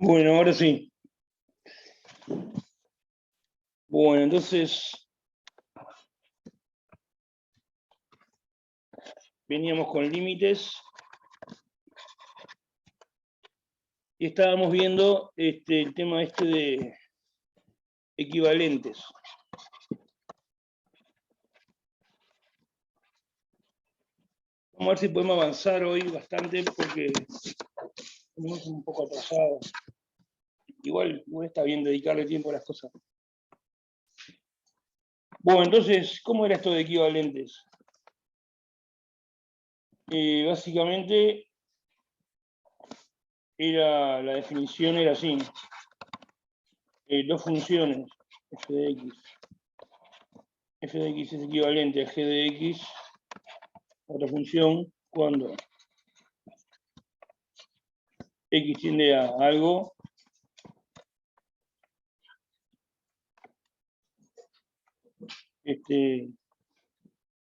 Bueno, ahora sí. Bueno, entonces veníamos con límites y estábamos viendo el tema de equivalentes. Vamos a ver si podemos avanzar hoy bastante porque estamos un poco atrasados. Igual está bien dedicarle tiempo a las cosas. Bueno, entonces, ¿cómo era esto de equivalentes? Básicamente, la definición era así. Dos funciones, f de x. F de x es equivalente a g de x, otra función, cuando x tiende a algo,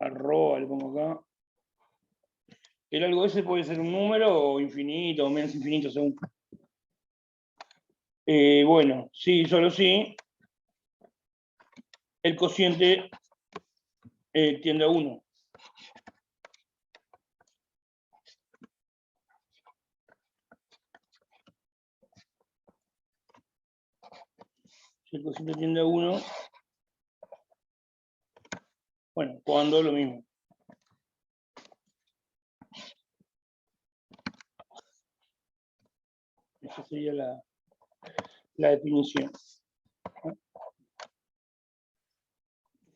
arroba, le pongo acá. El algo ese puede ser un número o infinito o menos infinito según. Bueno, sí, solo sí. El cociente tiende a 1. Si el cociente tiende a 1, bueno, cuando lo mismo. Esa sería la definición.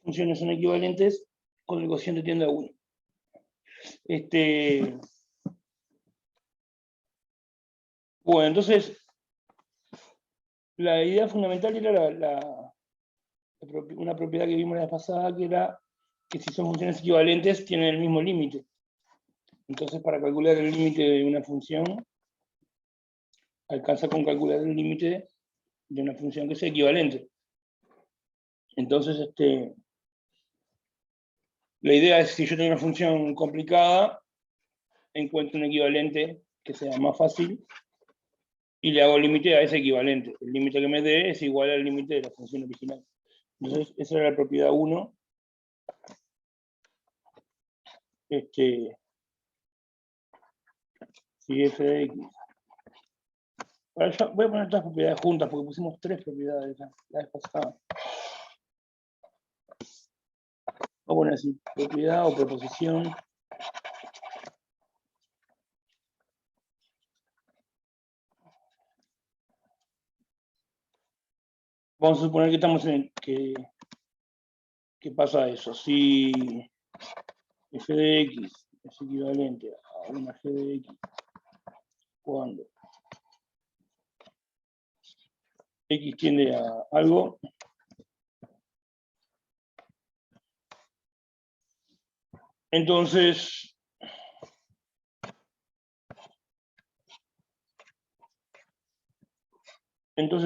Funciones son equivalentes cuando el cociente tiende a 1. Bueno, entonces, la idea fundamental era una propiedad que vimos la vez pasada, que era que si son funciones equivalentes tienen el mismo límite. Entonces, para calcular el límite de una función, alcanza con calcular el límite de una función que sea equivalente. Entonces, la idea es, si yo tengo una función complicada, encuentro un equivalente que sea más fácil y le hago límite a ese equivalente. El límite que me dé es igual al límite de la función original. Entonces, esa era la propiedad 1. Si f de x. Ahora yo voy a poner estas propiedades juntas porque pusimos 3 propiedades la vez pasada. Voy a poner así, propiedad o proposición. Vamos a suponer que estamos en que pasa eso. Si f de x es equivalente a una g de x cuando x tiende a algo, entonces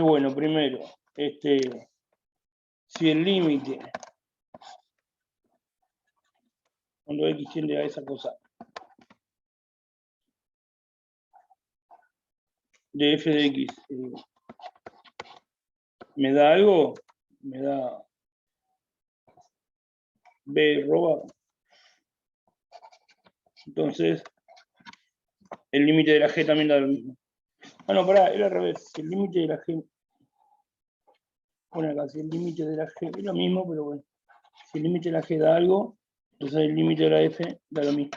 bueno, primero, si el límite cuando x tiende a esa cosa de f de x me da algo, me da b arroba, entonces el límite de la g también da lo mismo. Ah, no, pará, era al revés. Si el límite de la g, bueno, acá, si el límite de la g es lo mismo, pero bueno, si el límite de la g da algo, entonces el límite de la f da lo mismo.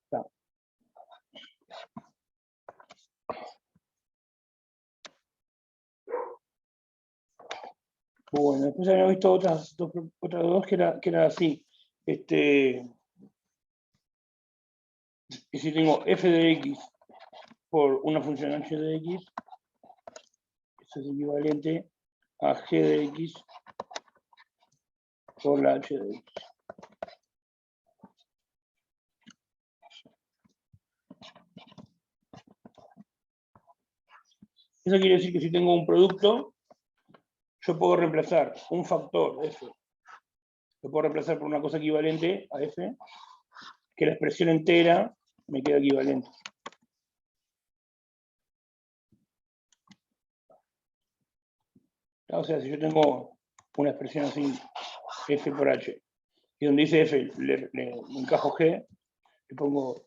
Está. Bueno, después habíamos visto otras dos que era así. Y si tengo f de x por una función h de x, eso es equivalente a g de x por la h de x. Eso quiere decir que si tengo un producto, yo puedo reemplazar un factor f lo puedo reemplazar por una cosa equivalente a f, que la expresión entera me queda equivalente. O sea, si yo tengo una expresión así, f por h, y donde dice f le encajo g,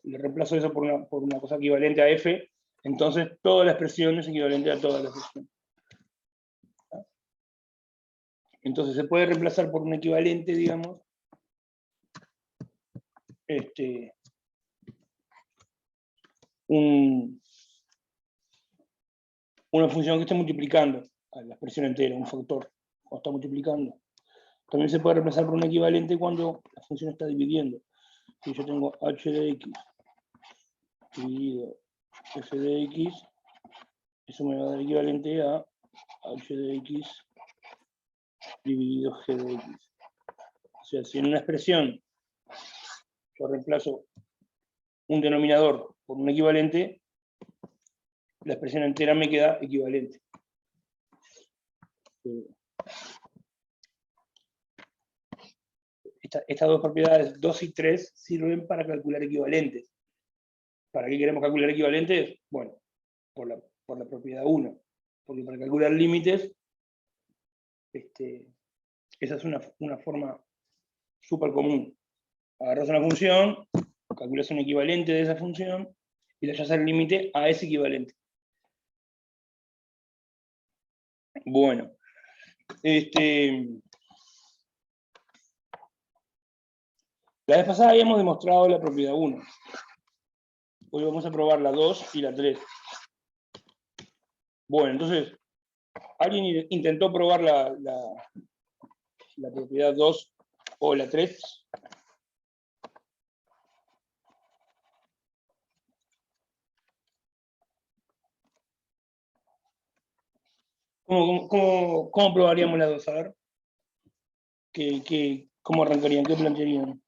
le reemplazo eso por una cosa equivalente a f, entonces toda la expresión es equivalente a toda la expresión. Entonces se puede reemplazar por un equivalente, digamos, una función que esté multiplicando a la expresión entera, un factor, cuando está multiplicando. También se puede reemplazar por un equivalente cuando la función está dividiendo. Si yo tengo h de x dividido f de x, eso me va a dar equivalente a h de x dividido g de x. O sea, si en una expresión yo reemplazo un denominador por un equivalente, la expresión entera me queda equivalente. Estas dos propiedades, 2 y 3, sirven para calcular equivalentes. ¿Para qué queremos calcular equivalentes? Bueno, por la propiedad 1. Porque para calcular límites, esa es una forma súper común. Agarras una función, calculas un equivalente de esa función y le hallas el límite a ese equivalente. Bueno, la vez pasada habíamos demostrado la propiedad 1. Hoy vamos a probar la 2 y la 3. Bueno, entonces, ¿alguien intentó probar la propiedad 2 o la 3? ¿Cómo probaríamos la 2? A ver. ¿Cómo arrancarían? ¿Qué plantearían?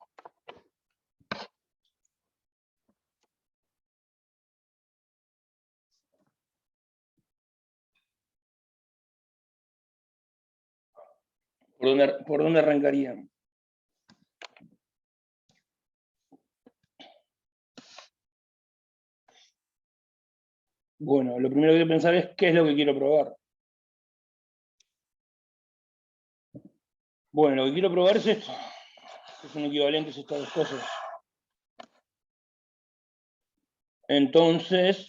¿Por dónde arrancarían? Bueno, lo primero que hay que pensar es qué es lo que quiero probar. Bueno, lo que quiero probar es esto. Que son equivalentes estas dos cosas. Entonces,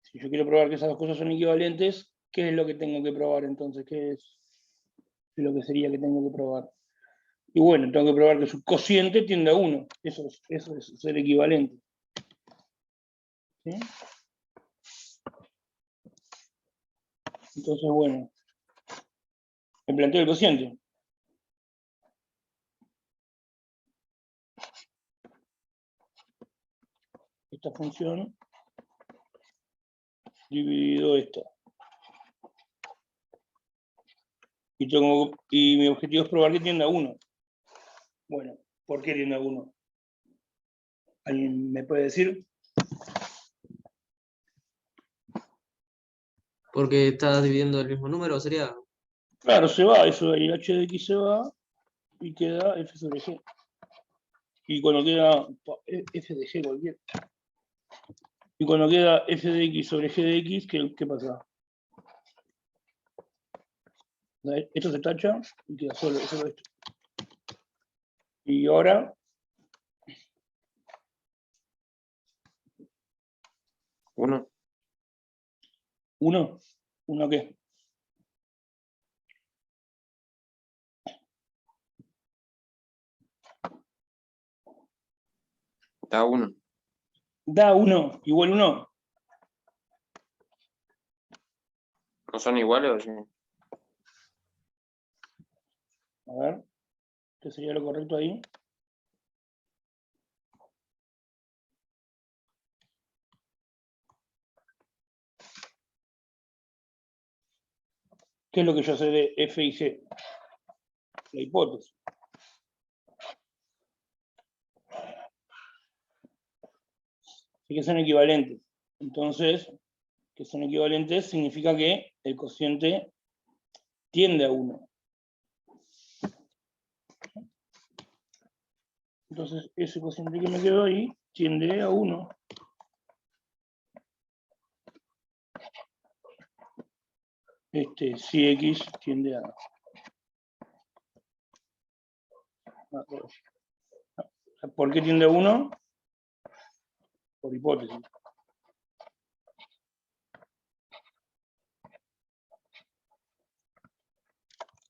si yo quiero probar que esas dos cosas son equivalentes, ¿qué es lo que tengo que probar entonces? ¿Qué es lo que sería que tengo que probar? Y bueno, tengo que probar que su cociente tiende a 1. Eso es ser equivalente. ¿Sí? Entonces, bueno, me planteo el cociente. Esta función dividido esta. Y mi objetivo es probar que tiende a 1. Bueno, ¿por qué tiende a 1? ¿Alguien me puede decir? Porque estás dividiendo el mismo número, sería. Claro, se va, eso de ahí, h de x se va y queda f sobre g. Y cuando queda f de g cualquiera. Y cuando queda f de x sobre g de x, ¿qué pasa? Esto se tacha y queda solo esto. Y ahora... 1. ¿1? ¿1 qué? Da 1. Da 1, igual 1. ¿No son iguales o sí? A ver, ¿qué sería lo correcto ahí? ¿Qué es lo que yo sé de f y g? La hipótesis. Así que son equivalentes. Entonces, que son equivalentes significa que el cociente tiende a 1. Entonces, ese cociente que me quedó ahí tiende a 1. Si X tiende a 2. ¿Por qué tiende a 1? Por hipótesis.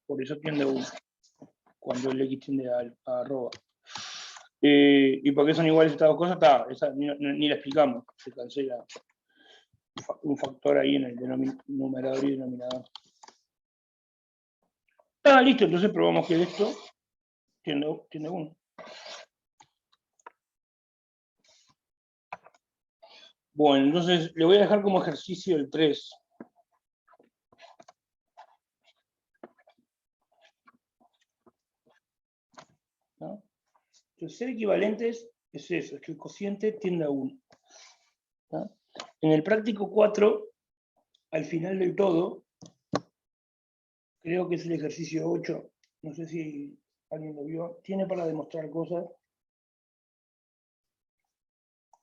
Por eso tiende a 1. Cuando el X tiende a arroba. ¿Y por qué son iguales estas dos cosas? Esa ni la explicamos. Se cancela un factor ahí en el numerador y denominador. Listo, entonces probamos que esto tiende a 1. Bueno, entonces le voy a dejar como ejercicio el 3. ¿No? Entonces, ser equivalentes es eso, es que el cociente tiende a 1. ¿No? En el práctico 4, al final del todo, creo que es el ejercicio 8, no sé si alguien lo vio, tiene para demostrar cosas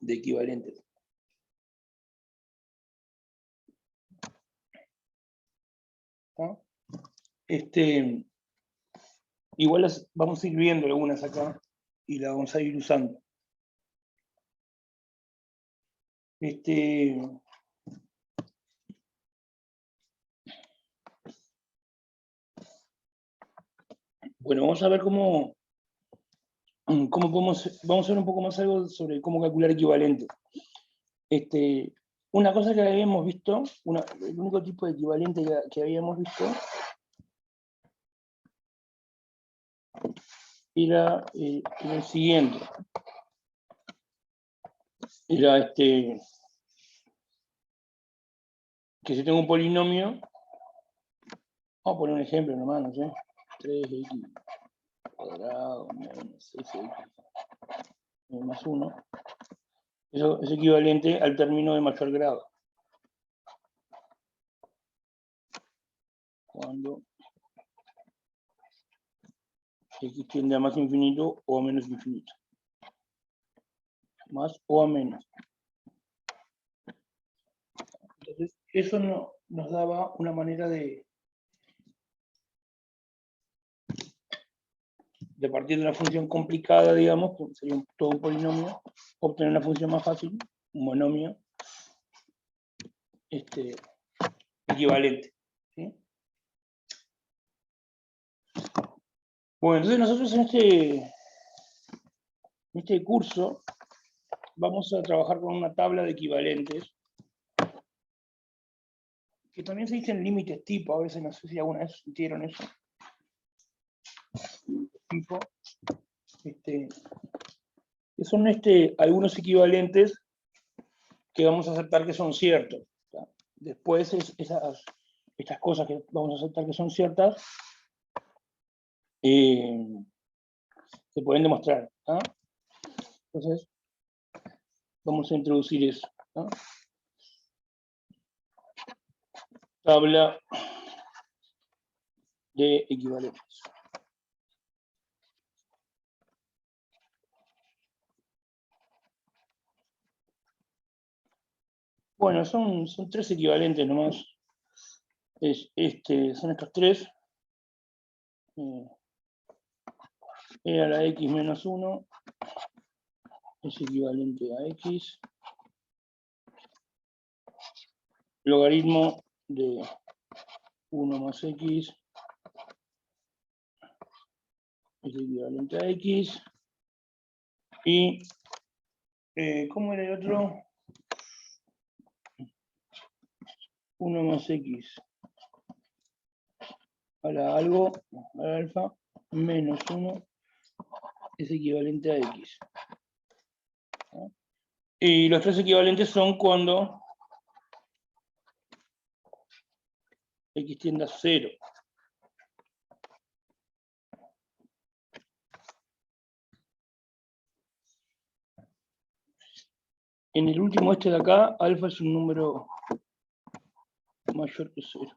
de equivalentes. ¿No? Igual vamos a ir viendo algunas acá y las vamos a ir usando. Bueno, vamos a ver cómo podemos, vamos a ver un poco más algo sobre cómo calcular equivalentes. Una cosa que habíamos visto, el único tipo de equivalente que habíamos visto era el siguiente. Era que si tengo un polinomio, vamos a poner un ejemplo nomás, no sé, 3x cuadrado menos 6x más 1, eso es equivalente al término de mayor grado. Cuando x tiende a más infinito o a menos infinito. Más o a menos. Entonces, eso nos daba una manera de partir de una función complicada, digamos, que sería todo un polinomio, obtener una función más fácil, un monomio equivalente. ¿Sí? Bueno, entonces nosotros en este curso vamos a trabajar con una tabla de equivalentes, que también se dicen límites tipo, a veces no sé si alguna vez sintieron eso. Tipo, que son algunos equivalentes que vamos a aceptar que son ciertos. ¿Tá? Después estas cosas que vamos a aceptar que son ciertas se pueden demostrar. ¿Tá? Entonces, vamos a introducir eso. ¿Tá? Tabla de equivalentes. Bueno, son 3 equivalentes nomás. Son estos 3. Era la x menos 1 es equivalente a x. Logaritmo de 1 más x es equivalente a x. Y, ¿cómo era el otro? 1 más x a la algo, a la alfa, menos 1 es equivalente a x. ¿No? Y los 3 equivalentes son cuando x tiende a 0. En el último de acá, alfa es un número mayor que 0.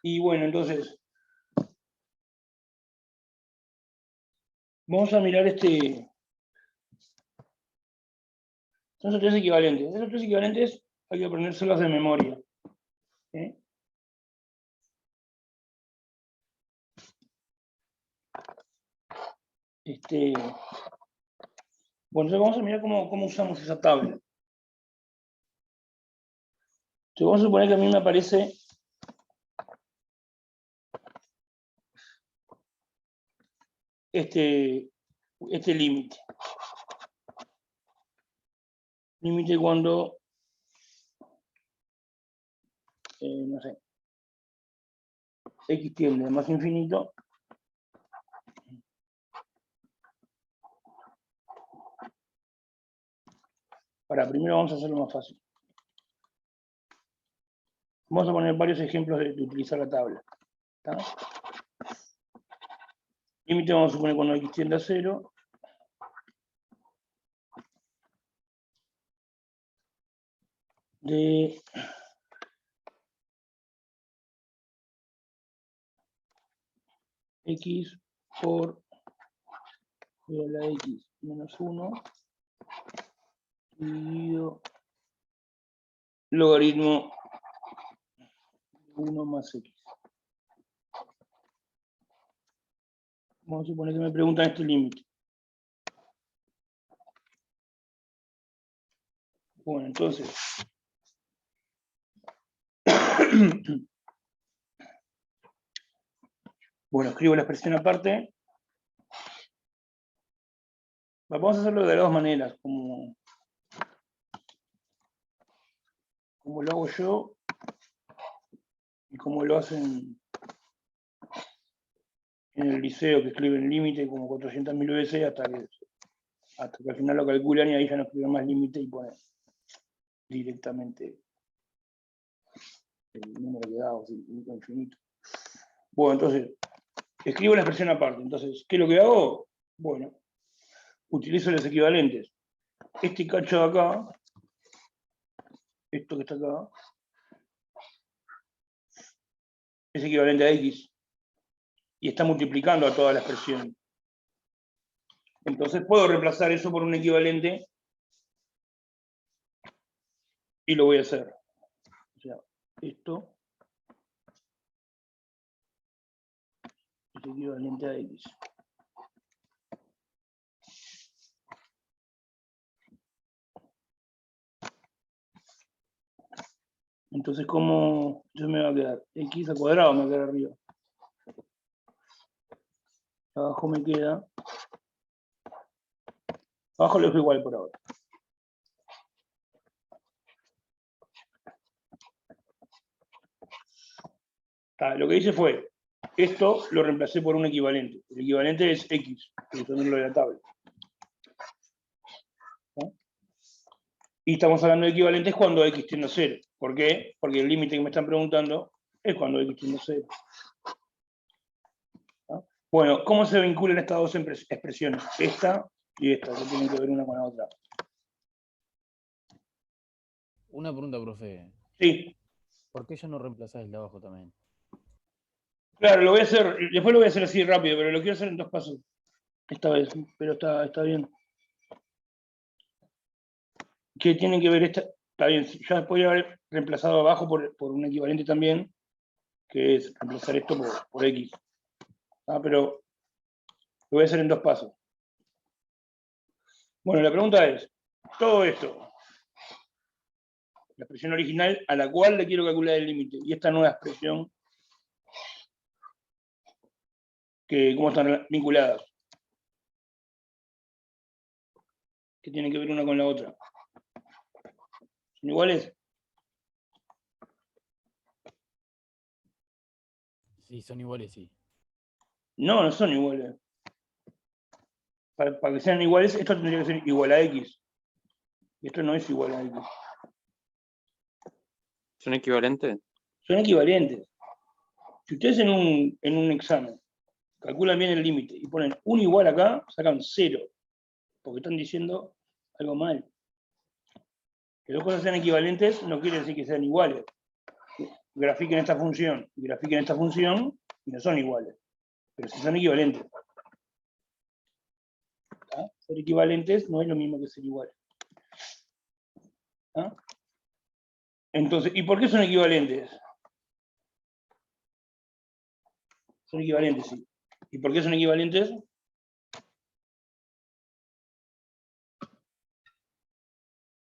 Y bueno, entonces, vamos a mirar son esos tres equivalentes. Esos tres equivalentes hay que aprendérselos de memoria. ¿Eh? Bueno, entonces vamos a mirar cómo usamos esa tabla. Entonces vamos a suponer que a mí me aparece este límite. Límite cuando, no sé, x tiende a más infinito. Primero vamos a hacerlo más fácil. Vamos a poner varios ejemplos de utilizar la tabla. ¿Está? Límite vamos a suponer cuando x tiende a 0. De x por a la x menos 1 dividido logaritmo 1 más x. Vamos a suponer que me preguntan este límite. Bueno, entonces, bueno, escribo la expresión aparte. Vamos a hacerlo de dos maneras, como lo hago yo y como lo hacen en el liceo, que escriben límite como 400.000 veces hasta que al final lo calculan y ahí ya no escriben más límite y ponen directamente el número que da, o sea, infinito. Bueno, entonces, escribo la expresión aparte. Entonces, ¿qué es lo que hago? Bueno, utilizo los equivalentes. Este cacho de acá, esto que está acá, es equivalente a x. Y está multiplicando a toda la expresión. Entonces puedo reemplazar eso por un equivalente y lo voy a hacer. O sea, esto es equivalente a x. Entonces, ¿cómo yo me va a quedar? X al cuadrado me va a quedar arriba. Abajo me queda. Abajo lo dejo igual por ahora. Lo que hice fue, esto lo reemplacé por un equivalente. El equivalente es x, usándolo de la tabla. ¿No? Y estamos hablando de equivalentes cuando x tiende a 0. ¿Por qué? Porque el límite que me están preguntando es cuando x tiende a 0. ¿No? Bueno, ¿cómo se vinculan estas dos expresiones? Esta y esta, que tienen que ver una con la otra. Una pregunta, profe. Sí. ¿Por qué ya no reemplazás el de abajo también? Claro, lo voy a hacer, después lo voy a hacer así rápido, pero lo quiero hacer en dos pasos. Esta vez, pero está bien. ¿Qué tienen que ver esta? Está bien, ya podría haber reemplazado abajo por un equivalente también, que es reemplazar esto por x. Pero lo voy a hacer en dos pasos. Bueno, la pregunta es, todo esto, la expresión original a la cual le quiero calcular el límite, y esta nueva expresión, ¿cómo están vinculadas? ¿Qué tienen que ver una con la otra? ¿Son iguales? Sí, son iguales, sí. No, no son iguales. Para que sean iguales, esto tendría que ser igual a x. Y esto no es igual a x. ¿Son equivalentes? Son equivalentes. Si ustedes en un examen calculan bien el límite y ponen 1 igual acá, sacan 0. Porque están diciendo algo mal. Que dos cosas sean equivalentes no quiere decir que sean iguales. grafiquen esta función y grafiquen esta función, y no son iguales, pero sí son equivalentes. ¿Ah? Ser equivalentes no es lo mismo que ser iguales. ¿Ah? Entonces, ¿y por qué son equivalentes? Son equivalentes, sí. ¿Y por qué son equivalentes?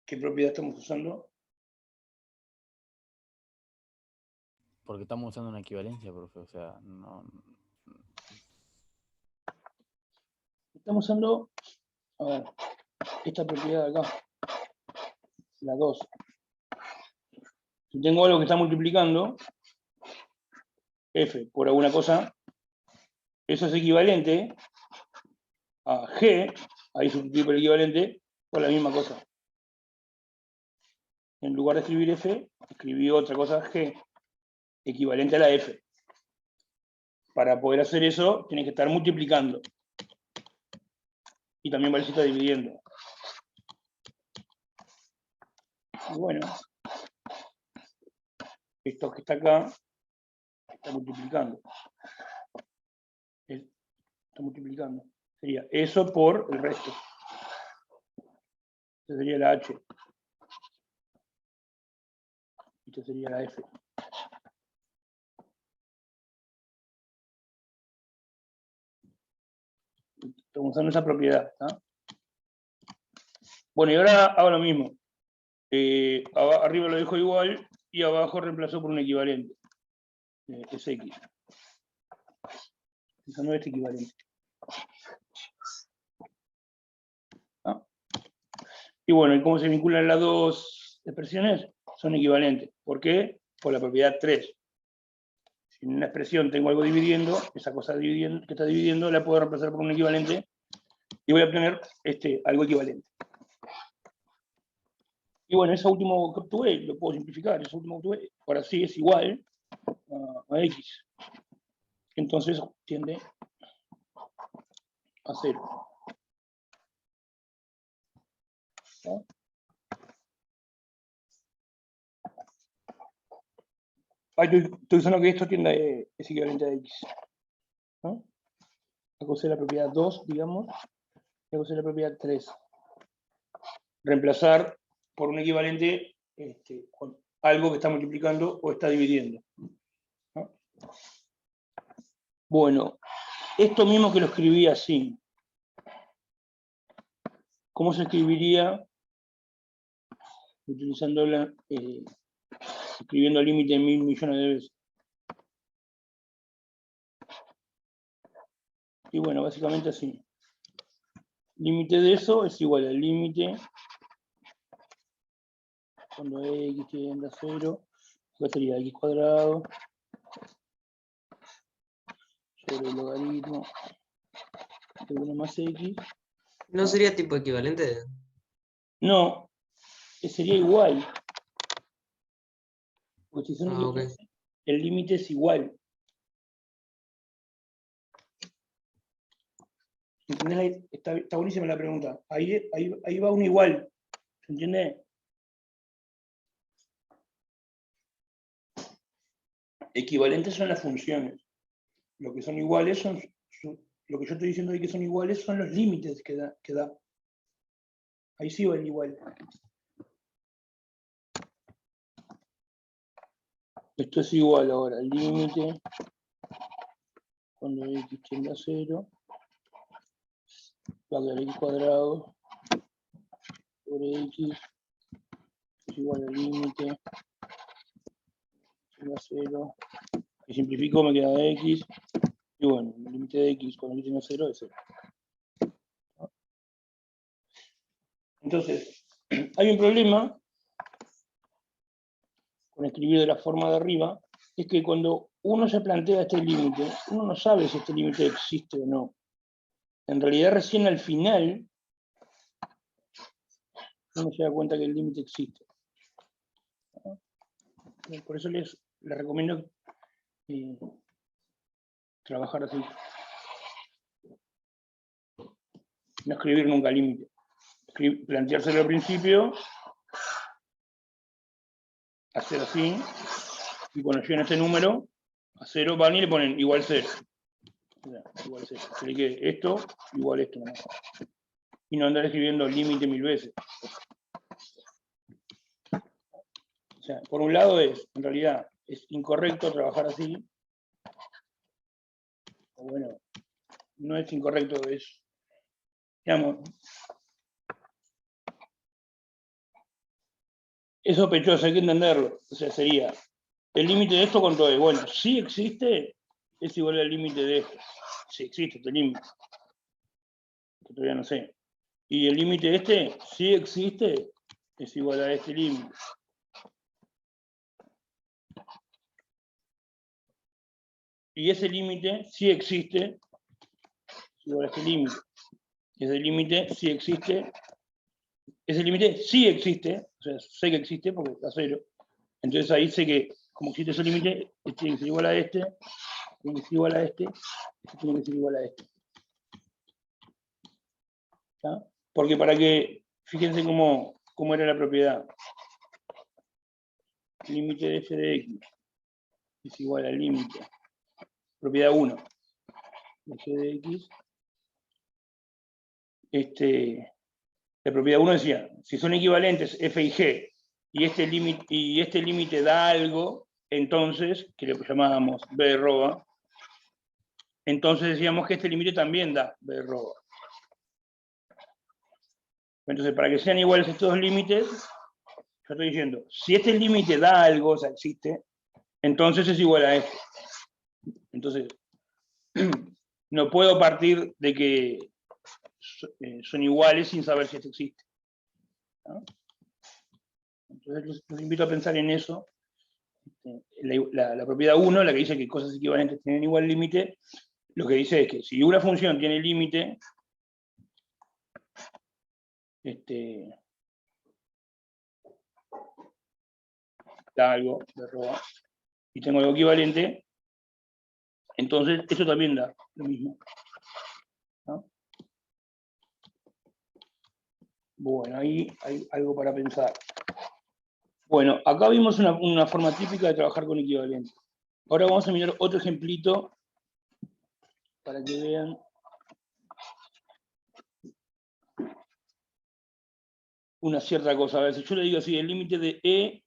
¿Qué propiedad estamos usando? Porque estamos usando una equivalencia, profe. O sea, no. Estamos usando, a ver, esta propiedad de acá, la 2. Si tengo algo que está multiplicando, f por alguna cosa, eso es equivalente a g, ahí sustituyo por el equivalente, por la misma cosa. En lugar de escribir f, escribí otra cosa, g, equivalente a la f. Para poder hacer eso, tienes que estar multiplicando. Y también vale si está dividiendo. Y bueno, esto que está acá, está multiplicando. Está multiplicando. Sería eso por el resto. Esta sería la h. Esta sería la f. Estamos usando esa propiedad. ¿Ah? Bueno, y ahora hago lo mismo. Arriba lo dejo igual y abajo reemplazo por un equivalente. Es x. Usando este equivalente. ¿Ah? Y bueno, ¿y cómo se vinculan las dos expresiones? Son equivalentes. ¿Por qué? Por la propiedad 3. Si en una expresión tengo algo dividiendo, esa cosa que está dividiendo la puedo reemplazar por un equivalente y voy a obtener algo equivalente. Y bueno, ese último que obtuve, lo puedo simplificar, ese último que obtuve, ahora sí es igual a x. Entonces tiende a 0. ¿No? Estoy usando que esto es equivalente a x. ¿No? La cosa es la propiedad 2, digamos, la cosa es la propiedad 3. Reemplazar por un equivalente con algo que está multiplicando o está dividiendo. ¿No? Bueno, esto mismo que lo escribí así, ¿cómo se escribiría utilizando escribiendo el límite 1000 millones de veces? Y bueno, básicamente así. Límite de eso es igual al límite cuando x tiende a 0, acá sería x cuadrado sobre el logaritmo de 1 más x. ¿No sería tipo equivalente? No, sería igual. Porque si son Ok. el límite es igual. ¿Entendés? Está buenísima la pregunta. Ahí va un igual. ¿Se entiende? Equivalentes son las funciones. Lo que son iguales lo que yo estoy diciendo de que son iguales son los límites que da. Ahí sí va el igual. Esto es igual ahora, el límite cuando x tiende a 0 va a quedar x cuadrado sobre x es igual al límite tiende a 0. Y simplifico, me queda x. Y bueno, el límite de x cuando x tiende a 0 es 0. Entonces, hay un problema con escribir de la forma de arriba, es que cuando uno se plantea este límite, uno no sabe si este límite existe o no. En realidad, recién al final, uno se da cuenta que el límite existe. Por eso les recomiendo trabajar así. No escribir nunca límite. Planteárselo al principio, hacer así, Y cuando llegan a este número, a 0 van y le ponen igual 0. O sea, igual 0. Se le quede esto igual esto. ¿No? Y no andar escribiendo límite 1000 veces. O sea, por un lado en realidad, es incorrecto trabajar así. O bueno, no es incorrecto, es, digamos, es sospechoso, hay que entenderlo. O sea, sería, el límite de esto cuánto es. Bueno, si existe, es igual al límite de esto. Si existe este límite. Que todavía no sé. Y el límite de este, si existe, es igual a este límite. Y ese límite, si existe, es igual a este límite. Ese límite, si existe, ese límite sí existe, o sea, sé que existe porque está 0. Entonces ahí sé que, como existe ese límite, este tiene que ser igual a este, tiene que ser igual a este tiene que ser igual a este. ¿Está? Porque para que, fíjense cómo era la propiedad. Límite de f de x es igual al límite. Propiedad 1 de f de x. La propiedad 1 decía, si son equivalentes f y g, y este límite da algo, entonces, que le llamábamos b de arroba, entonces decíamos que este límite también da b de arroba. Entonces, para que sean iguales estos dos límites, yo estoy diciendo, si este límite da algo, o sea, existe, entonces es igual a este. Entonces, no puedo partir de que son iguales sin saber si esto existe. ¿No? Entonces, los invito a pensar en eso. La propiedad 1, la que dice que cosas equivalentes tienen igual límite, lo que dice es que si una función tiene límite, da algo de arroba, y tengo algo equivalente, entonces esto también da lo mismo. ¿No? Bueno, ahí hay algo para pensar. Bueno, acá vimos una forma típica de trabajar con equivalente. Ahora vamos a mirar otro ejemplito para que vean. Una cierta cosa. A ver, si yo le digo así, el límite de E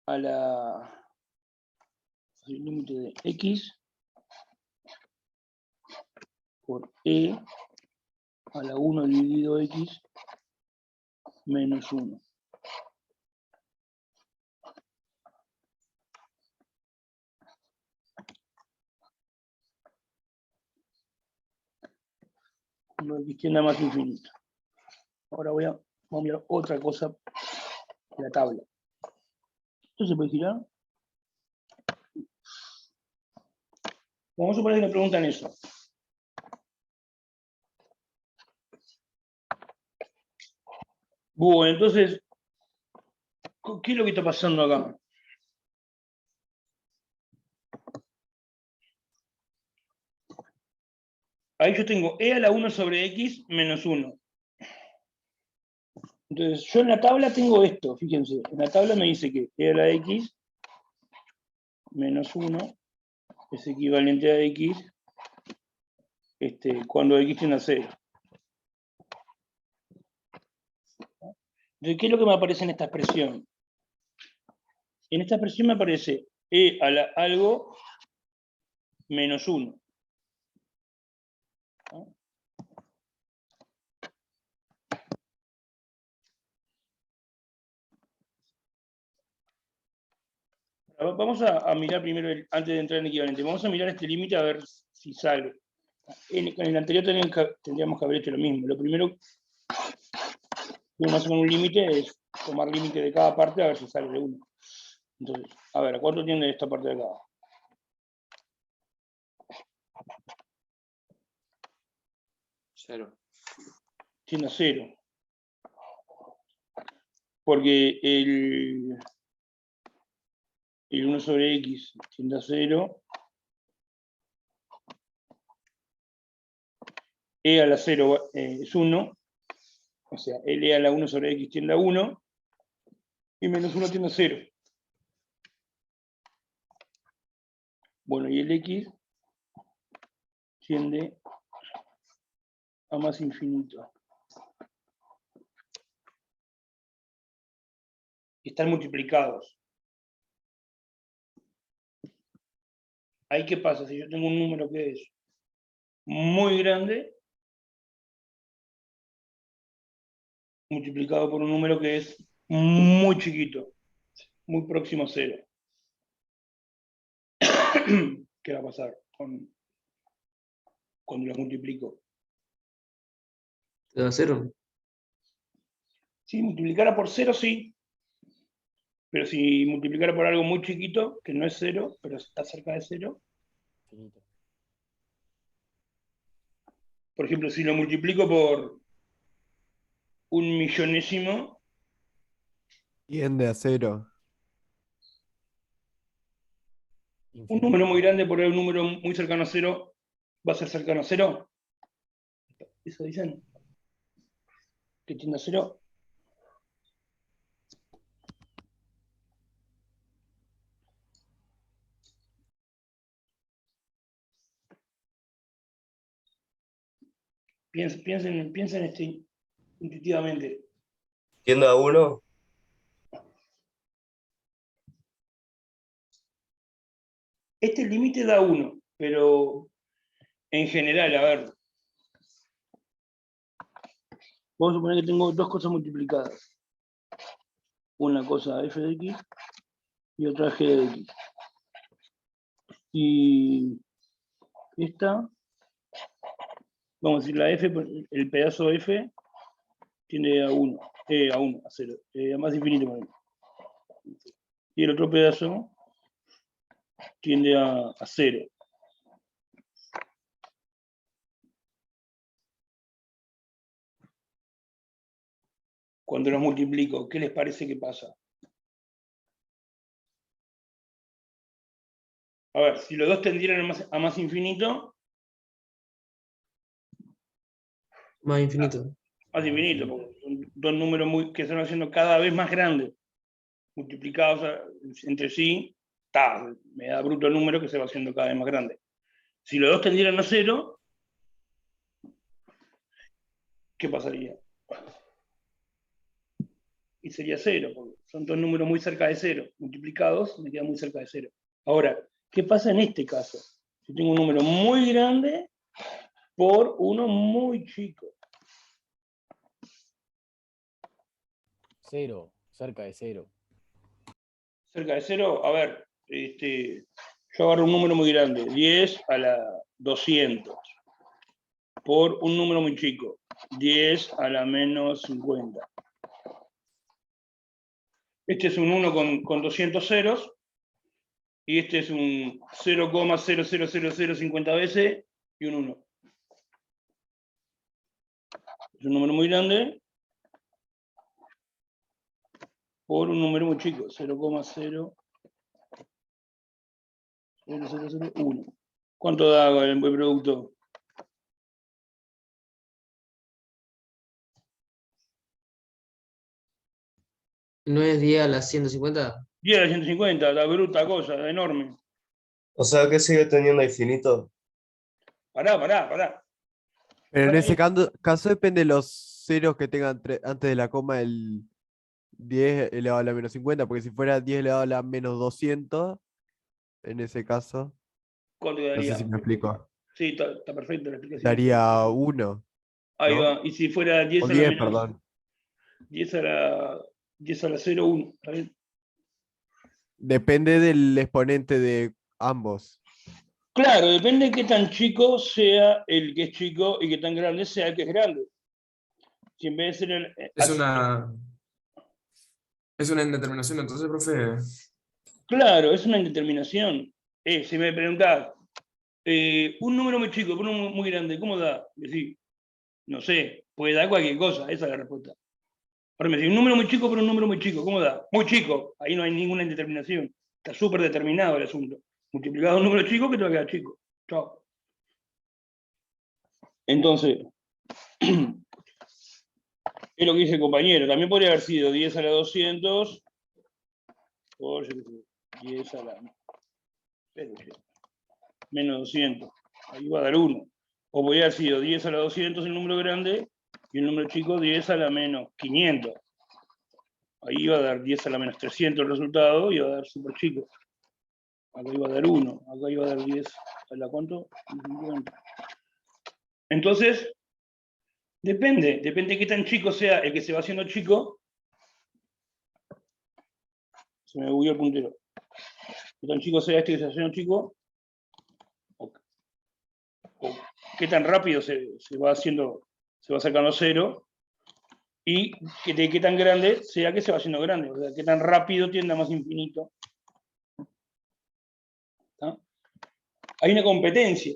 a el límite de X por E a la 1 dividido X menos 1. Cuando X tiende a más infinito. Ahora vamos a mirar otra cosa de la tabla. ¿Esto se puede girar? Vamos a suponer que me preguntan eso. Bueno, entonces, ¿qué es lo que está pasando acá? Ahí yo tengo E a la 1 sobre X menos 1. Entonces, yo en la tabla tengo esto, fíjense. En la tabla me dice que E a la X menos 1 es equivalente a X cuando X tiende a 0. Entonces, ¿qué es lo que me aparece en esta expresión? En esta expresión me aparece E a la algo menos 1. ¿No? Vamos a mirar primero, antes de entrar en equivalente, vamos a mirar este límite a ver si sale. Con el anterior tendríamos que haber hecho lo mismo. Lo primero que uno hace con un límite es tomar límite de cada parte a ver si sale de 1. Entonces, a ver, ¿a cuánto tiende esta parte de acá? 0. Tiende a 0. Porque el 1 sobre X tiende a 0. E a la 0 es 1. O sea, L a la 1 sobre X tiende a 1. Y menos 1 tiende a 0. Bueno, y el x tiende a más infinito. Y están multiplicados. Ahí, ¿qué pasa? Si yo tengo un número que es muy grande, multiplicado por un número que es muy chiquito, muy próximo a cero. ¿Qué va a pasar cuando los multiplico? ¿Te da 0? Si multiplicara por cero, sí. Pero si multiplicara por algo muy chiquito, que no es cero, pero está cerca de cero, Finito. por ejemplo, si lo multiplico por 1.000.000ésimo, Tiende a 0. un Infinito. número muy grande por un número muy cercano a cero, ¿va a ser cercano a cero? ¿Eso dicen? ¿Que tiende a cero? Piensen intuitivamente. Tiende a 1. Este límite da 1, pero en general, a ver, vamos a suponer que tengo dos cosas multiplicadas. Una cosa f de x y otra g de x. Y esta, vamos a decir, la f, el pedazo f tiende a 1, a 0, a más infinito. Y el otro pedazo tiende a 0. Cuando los multiplico, ¿qué les parece que pasa? A ver, si los dos tendieran a más infinito, Más infinito. porque son dos números que se van haciendo cada vez más grandes, multiplicados entre sí, me da bruto el número que se va haciendo cada vez más grande. Si los dos tendieran a 0, ¿qué pasaría? Y sería 0, porque son dos números muy cerca de 0, multiplicados, me queda muy cerca de 0. Ahora, ¿qué pasa en este caso? Si tengo un número muy grande por uno muy chico. 0, cerca de 0. Cerca de 0, a ver, yo agarro un número muy grande, 10 a la 200, por un número muy chico, 10 a la menos 50. Este es un 1 con 200 ceros, y este es un 0,00050 veces y un 1. Es un número muy grande por un número muy chico, 0,0001. ¿Cuánto da el producto? ¿No es 10 a la 150? 10 a la 150, la bruta cosa, la enorme. O sea que sigue teniendo infinito. Pará. Pero en Pará, ese caso depende de los ceros que tengan antes de la coma el 10 elevado a la menos 50, porque si fuera 10 elevado a la menos 200, en ese caso, ¿Cuánto no sé daría? si me explico, Sí, está perfecta la explicación. daría 1, Ahí ¿no? va. Y si fuera 10 O a la 10, menos, perdón. 10 a la 0, 1. ¿Está bien? Depende del exponente de ambos. Claro, depende de qué tan chico sea el que es chico y qué tan grande sea el que es grande. Si en vez de ser Es una indeterminación, entonces, profe. Claro, es una indeterminación. Si me preguntás, un número muy chico por uno muy grande, ¿cómo da? Decís, no sé, puede dar cualquier cosa, esa es la respuesta. Ahora me decís, un número muy chico por un número muy chico, ¿cómo da? Muy chico, ahí no hay ninguna indeterminación. Está súper determinado el asunto. Multiplicado un número chico que te va a quedar chico. Chao. Entonces, es lo que dice el compañero. También podría haber sido 10 a la 200 por 10 a la... menos 200. Ahí va a dar 1. O podría haber sido 10 a la 200 el número grande y el número chico 10 a la menos 500. Ahí iba a dar 10 a la menos 300 el resultado y iba a dar súper chico. Acá iba a dar 1, acá iba a dar 10 a la ¿cuánto? 50. Entonces, depende de qué tan chico sea el que se va haciendo chico. Se me bugueó el puntero. Qué tan chico sea este que se va haciendo chico, o qué tan rápido se va haciendo, se va sacando a 0, y de qué tan grande sea que se va haciendo grande, o sea, qué tan rápido tienda más infinito. ¿Está? Hay una competencia.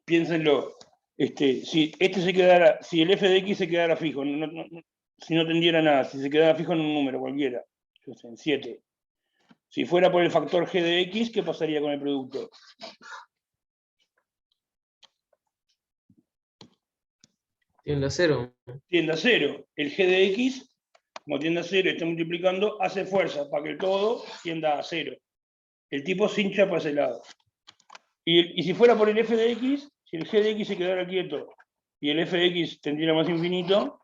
Piénsenlo. Si el f de x se quedara fijo, si no tendiera nada, si se quedara fijo en un número cualquiera, yo sé, en 7. Si fuera por el factor g de x, ¿qué pasaría con el producto? Tiende a 0. Tiende a 0. El g de x, como tiende a 0 y está multiplicando, hace fuerza para que el todo tienda a 0. El tipo se hincha para ese lado. Y si fuera por el f de x, si el g de x se quedara quieto y el f de x tendiera más infinito.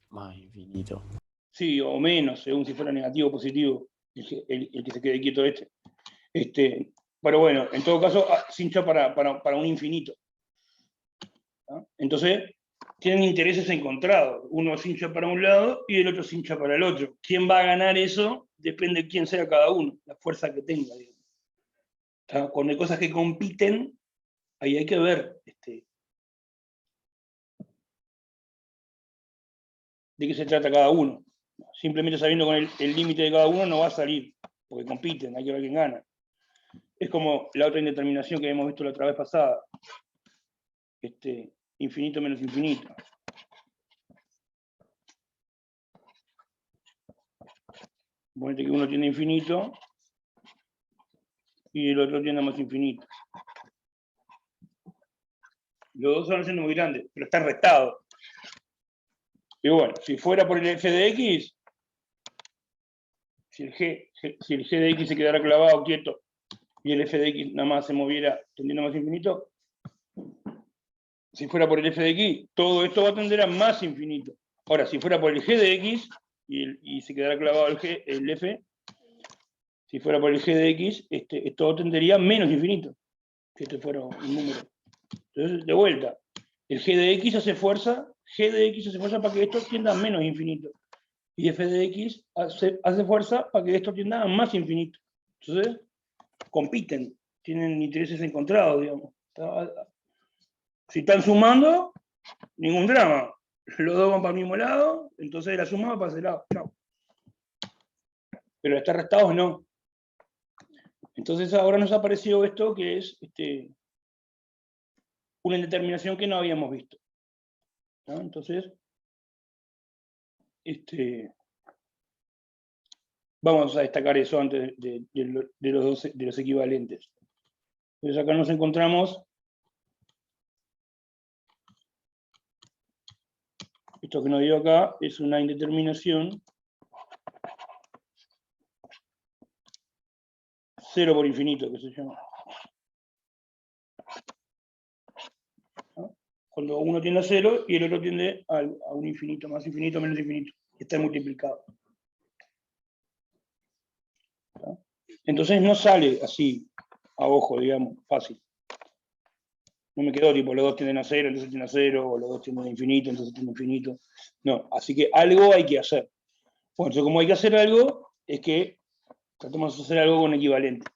Más infinito. Sí, o menos, según si fuera negativo o positivo, el que se quede quieto pero bueno, en todo caso, se hincha para un infinito. ¿No? Entonces, tienen intereses encontrados. Uno se hincha para un lado y el otro se hincha para el otro. ¿Quién va a ganar eso? Depende de quién sea cada uno, la fuerza que tenga. Digamos. Cuando hay cosas que compiten, ahí hay que ver de qué se trata cada uno. Simplemente sabiendo con el límite de cada uno no va a salir, porque compiten, hay que ver quién gana. Es como la otra indeterminación que hemos visto la otra vez pasada. Infinito menos infinito. Ponete que uno tiene infinito y el otro tiene más infinito. Los dos van siendo muy grandes, pero están restados. Y bueno, si fuera por el f de x, si el g de x se quedara clavado, quieto, y el f de x nada más se moviera tendiendo más infinito, si fuera por el f de x, todo esto va a tender a más infinito. Ahora, si fuera por el g de x, y se quedara clavado el f, si fuera por el g de x, esto tendería a menos infinito, si este fuera un número. Entonces, de vuelta, el g de x hace fuerza para que esto tienda a menos infinito. Y f de x hace fuerza para que esto tienda a más infinito. Entonces, compiten, tienen intereses encontrados, digamos. Si están sumando, ningún drama. Los dos van para el mismo lado, entonces la suma va para ese lado. Chao. Pero estar restados no. Entonces ahora nos apareció esto que es una indeterminación que no habíamos visto. ¿No? Entonces, vamos a destacar eso antes de los equivalentes. Entonces acá nos encontramos esto que nos dio acá es una indeterminación 0 por infinito, que se llama. ¿No? Cuando uno tiende a 0 y el otro tiende a un infinito, más infinito, menos infinito. Está multiplicado. ¿No? Entonces no sale así a ojo, digamos, fácil. No me quedó tipo, los dos tienden a 0, entonces tienden a 0, o los dos tienden a infinito, entonces tienden a infinito. No, así que algo hay que hacer. Bueno, entonces como hay que hacer algo, es que tratemos de hacer algo con equivalente.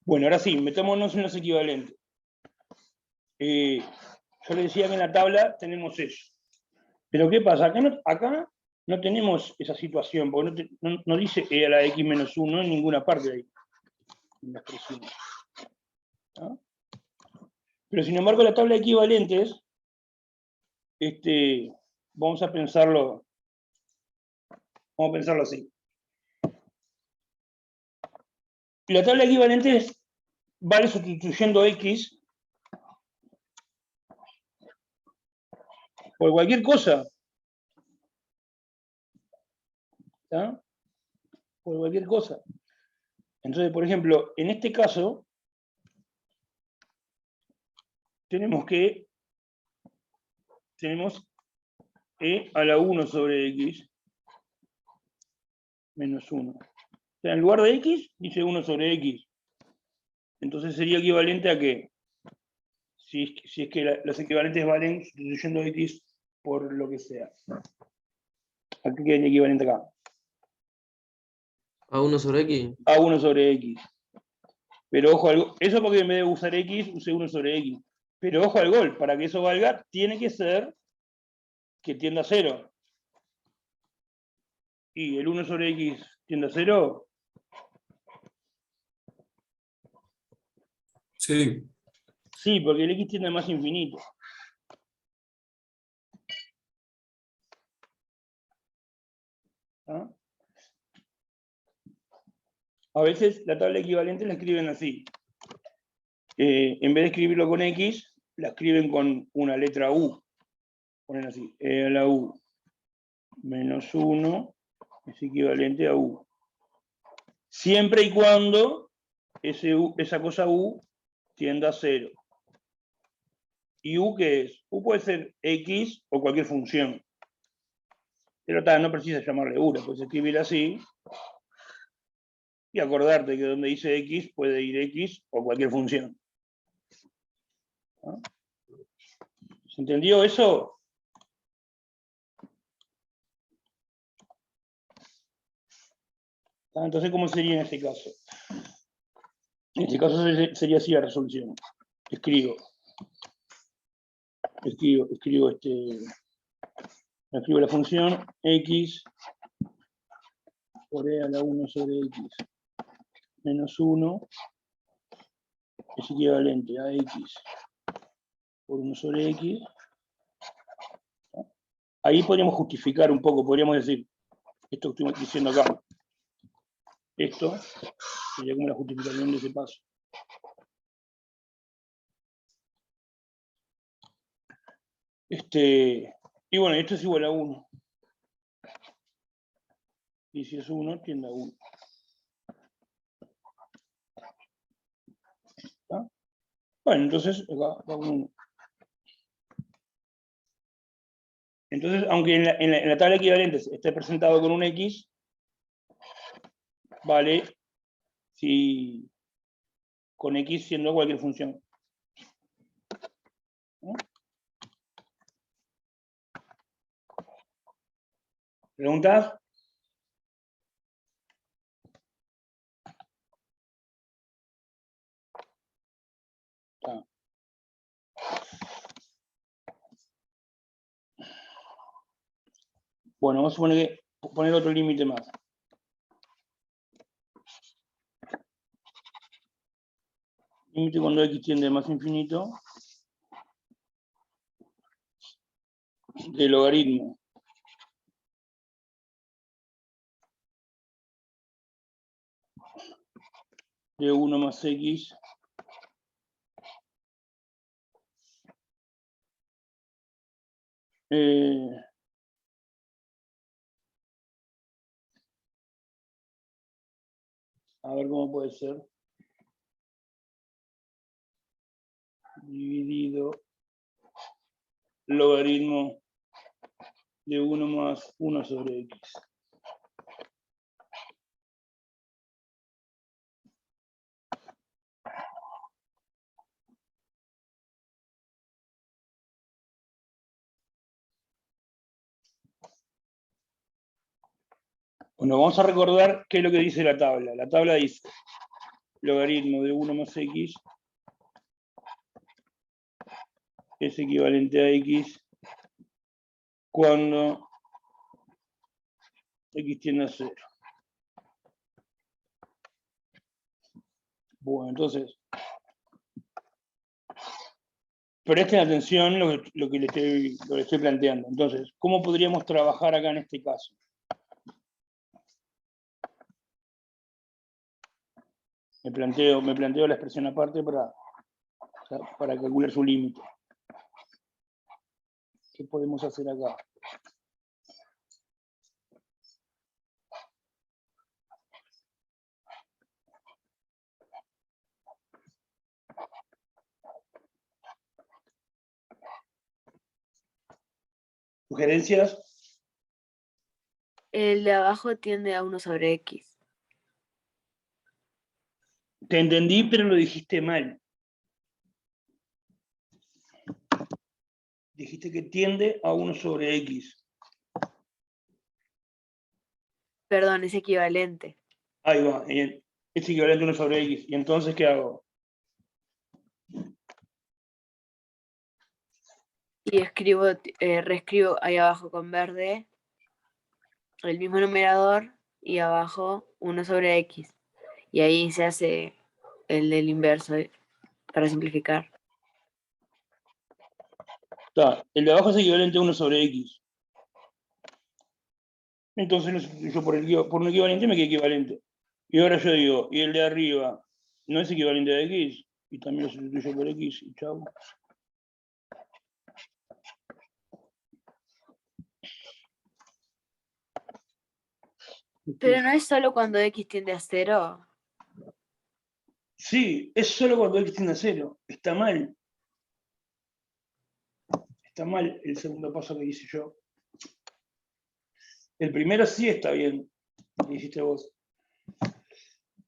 Bueno, ahora sí, metámonos en los equivalentes. Yo les decía que en la tabla tenemos eso. Pero ¿qué pasa? Acá no tenemos esa situación, porque no dice e a la x menos 1 en ninguna parte de ahí. En la expresión. ¿No? Pero sin embargo, la tabla de equivalentes, vamos a pensarlo así. La tabla de equivalentes vale sustituyendo x por cualquier cosa. ¿Está? Por cualquier cosa. Entonces, por ejemplo, en este caso, tenemos e a la 1 sobre x menos 1. O sea, en lugar de x, dice 1 sobre x. Entonces sería equivalente a que, si es que los equivalentes valen sustituyendo x por lo que sea. ¿A qué queda el equivalente acá? A 1 sobre X. A 1 sobre x. Pero ojo, eso porque en vez de usar x, usé 1 sobre x. Pero ojo al gol, para que eso valga, tiene que ser que tienda a 0. Y el 1 sobre x tiende a 0. Sí. Sí, porque el x tiende a más infinito. ¿Ah? A veces la tabla equivalente la escriben así. En vez de escribirlo con x, la escriben con una letra u. Ponen así, e a la u menos 1 es equivalente a u. Siempre y cuando esa cosa u tienda a 0. ¿Y u qué es? U puede ser x o cualquier función. Pero no precisa llamarle u, la puedes escribir así. Y acordarte que donde dice x puede ir x o cualquier función. ¿No? ¿Se entendió eso? Entonces, ¿cómo sería en este caso? En este caso sería así la resolución. Escribo la función x por e a la 1 sobre x menos 1 es equivalente a x por 1 sobre x. Ahí podríamos justificar un poco, podríamos decir, esto que estoy diciendo acá, esto sería como la justificación de ese paso. Y bueno, esto es igual a 1. Y si es 1, tiende a 1. ¿Está? Bueno, entonces acá va 1. Entonces, aunque en la tabla de equivalentes esté presentado con un x, vale si con x siendo cualquier función. ¿No? ¿Preguntas? Ah. Bueno, vamos a poner otro límite más. Límite cuando x tiende a más infinito del logaritmo de 1 más x a ver cómo puede ser, dividido logaritmo de 1 más 1 sobre x. Bueno, vamos a recordar qué es lo que dice la tabla. La tabla dice logaritmo de 1 más x es equivalente a x cuando x tiende a 0. Bueno, entonces, presten atención lo que le estoy planteando. Entonces, ¿cómo podríamos trabajar acá en este caso? Me planteo la expresión aparte para calcular su límite. ¿Qué podemos hacer acá? ¿Sugerencias? El de abajo tiende a 1 sobre X. Te entendí, pero lo dijiste mal. Dijiste que tiende a 1 sobre X. Perdón, es equivalente. Ahí va. Es equivalente a 1 sobre X. ¿Y entonces qué hago? Y reescribo ahí abajo con verde el mismo numerador y abajo 1 sobre X. Y ahí se hace el del inverso para simplificar. Está, el de abajo es equivalente a 1 sobre X. Entonces lo sustituyo por un equivalente y me queda equivalente. Y ahora yo digo, y el de arriba no es equivalente a X, y también lo sustituyo por X, y chau. Pero no es solo cuando X tiende a 0. Sí, es solo cuando X tiende a 0. Está mal. Está mal el segundo paso que hice yo. El primero sí está bien, que hiciste vos.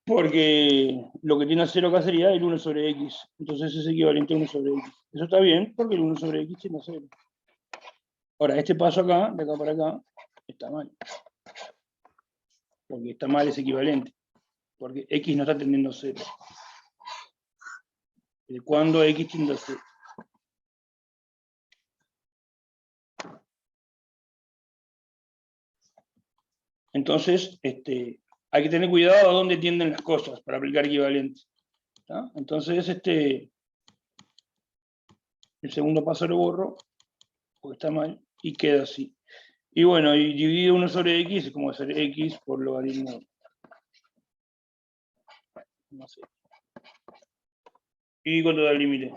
Porque lo que tiene a 0 acá sería el 1 sobre X. Entonces es equivalente a 1 sobre X. Eso está bien, porque el 1 sobre X tiene a 0. Ahora, este paso acá, de acá para acá, está mal. Porque está mal es equivalente. Porque X no está tendiendo a 0. Cuando X tiende a 0. Entonces, hay que tener cuidado a dónde tienden las cosas para aplicar equivalentes. ¿Tá? Entonces, el segundo paso lo borro, porque está mal, y queda así. Y bueno, y dividido 1 sobre X es como hacer X por logaritmo. No sé. ¿Y cuánto da el límite?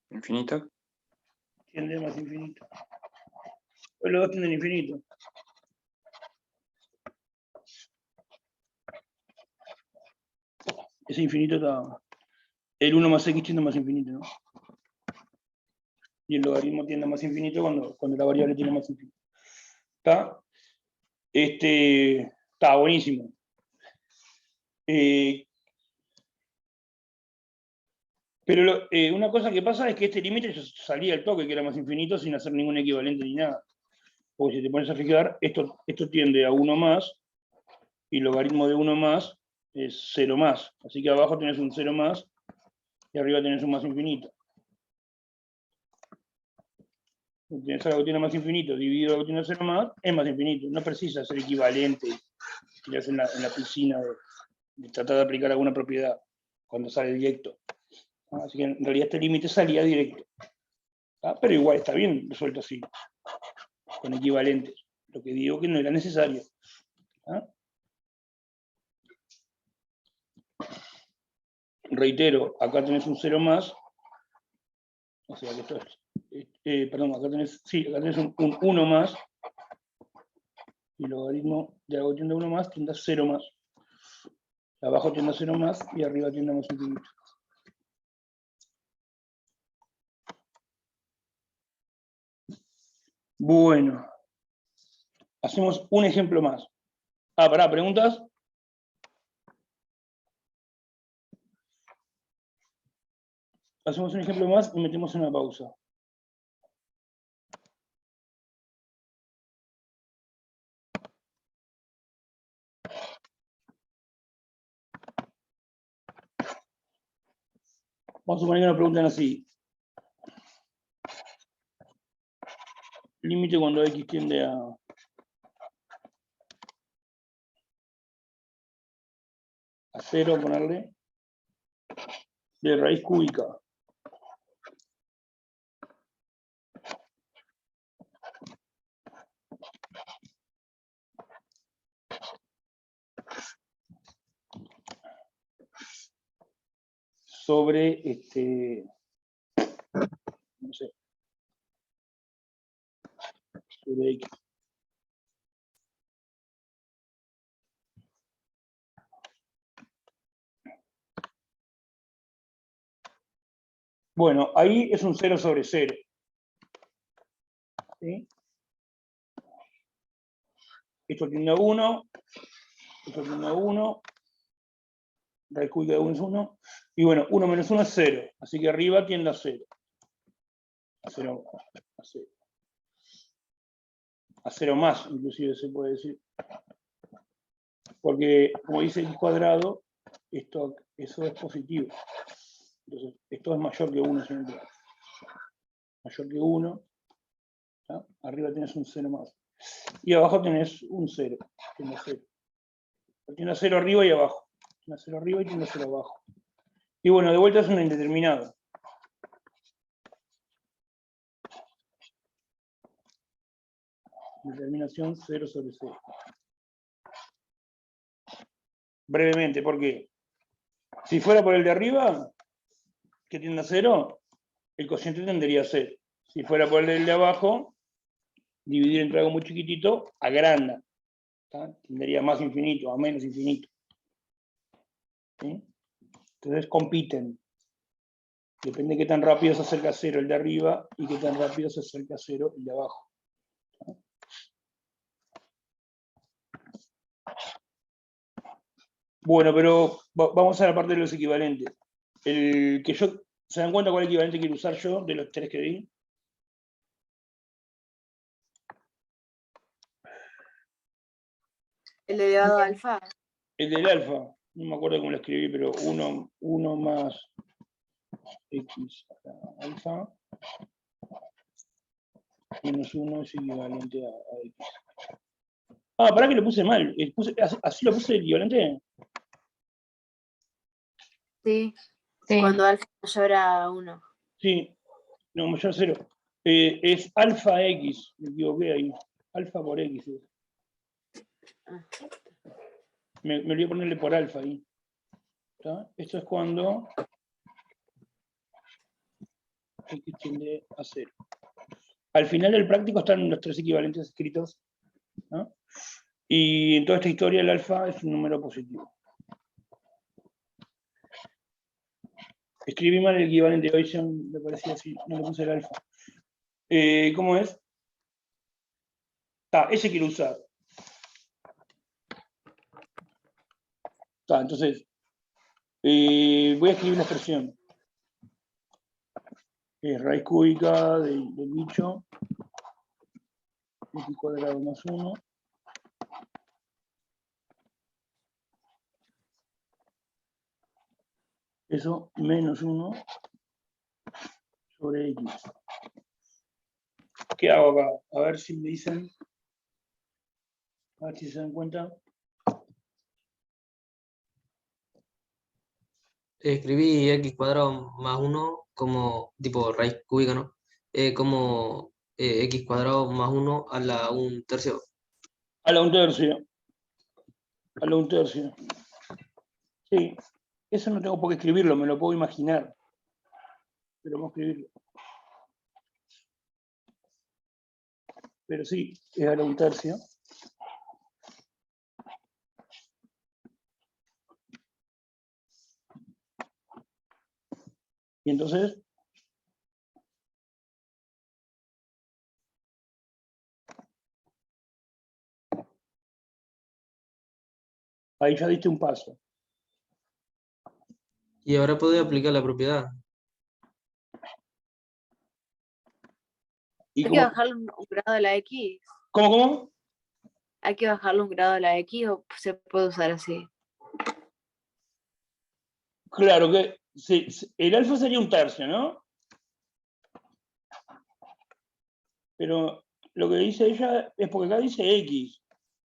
Infinito. Tiende más infinito. Pues los dos tienden infinito. Ese infinito está. El 1 más X tiende más infinito, ¿no? Y el logaritmo tiende más infinito cuando la variable tiene más infinito. ¿Está? Está buenísimo. Pero una cosa que pasa es que este límite salía al toque, que era más infinito, sin hacer ningún equivalente ni nada. Porque si te pones a fijar, esto tiende a 1 más, y el logaritmo de 1 más es 0 más. Así que abajo tenés un 0 más, y arriba tenés un más infinito. Si tenés algo que tiene más infinito dividido algo que tiene 0 más, es más infinito. No precisa ser equivalente, tirás en la piscina de tratar de aplicar alguna propiedad cuando sale directo. Así que en realidad este límite salía directo. Pero igual está bien resuelto así, con equivalentes. Lo que digo que no era necesario. Reitero, acá tenés un 0 más. O sea que esto es. Perdón, acá tenés un 1 más. Y el logaritmo de algo tiende a 1 más, tiende a 0 más. Abajo tiende a 0 más y arriba tiende a más infinito. Bueno. Hacemos un ejemplo más. Pará, ¿preguntas? Hacemos un ejemplo más y metemos una pausa. Vamos a suponer que nos preguntan así. Límite cuando X tiende a 0, ponerle, de raíz cúbica. Sobre, no sé, sobre X. Bueno, ahí es un 0 sobre 0. ¿Sí? Esto tiende a 1, esto tiende a 1, raíz cúbica de 1 es 1, y bueno, 1 menos 1 es 0, así que arriba tiende a 0. A 0, a 0. A 0 más, inclusive se puede decir. Porque, como dice x cuadrado, eso es positivo. Entonces, esto es mayor que 1 siempre. Mayor que 1. ¿tá? Arriba tienes un 0 más. Y abajo tenés un 0. Tiene 0. Tiene 0 arriba y abajo. Tiene 0 arriba y tiene 0 abajo. Y bueno, de vuelta es una indeterminada. Determinación 0 sobre 0. Brevemente, porque si fuera por el de arriba, que tiende a 0, el cociente tendería a 0. Si fuera por el de abajo, dividir entre algo muy chiquitito, agranda. ¿tá? Tendería a más infinito, a menos infinito. ¿sí? Entonces compiten. Depende de qué tan rápido se acerca a 0 el de arriba y qué tan rápido se acerca a 0 el de abajo. Bueno, pero vamos a la parte de los equivalentes. ¿Se dan cuenta cuál equivalente quiero usar yo de los 3 que di? El elevado a alfa. El del alfa, no me acuerdo cómo lo escribí, pero 1 más x alfa menos 1 es equivalente a x. Ah, pará que lo puse mal. ¿Así lo puse equivalente? Sí. Cuando alfa es mayor a 1. Sí, no, mayor a 0. Es alfa x, me equivoqué ahí. Alfa por x. Me olvidé ponerle por alfa ahí. ¿Tá? Esto es cuando x tiende a 0. Al final del práctico están los 3 equivalentes escritos. ¿no? Y en toda esta historia el alfa es un número positivo. Escribí mal el equivalente hoy, me parecía así, no le puse el alfa. ¿Cómo es? Ese quiero usar. Entonces, voy a escribir la expresión. Es raíz cúbica del bicho, x cuadrado más 1. Eso menos 1 sobre x. ¿Qué hago acá? A ver si me dicen. A ver si se dan cuenta. Escribí x cuadrado más 1 como tipo raíz cúbica, ¿no? Como x cuadrado más 1 a la 1/3. A la 1/3. A la 1/3. Sí. Eso no tengo por qué escribirlo, me lo puedo imaginar. Pero vamos a escribirlo. Pero sí, es a la 1/3. Y entonces, ahí ya diste un paso. Y ahora puedo aplicar la propiedad. ¿Y ¿Hay que bajarle un grado a la X? ¿Cómo? ¿Hay que bajarle un grado a la X o se puede usar así? Claro que el alfa sería 1/3, ¿no? Pero lo que dice ella es porque acá dice x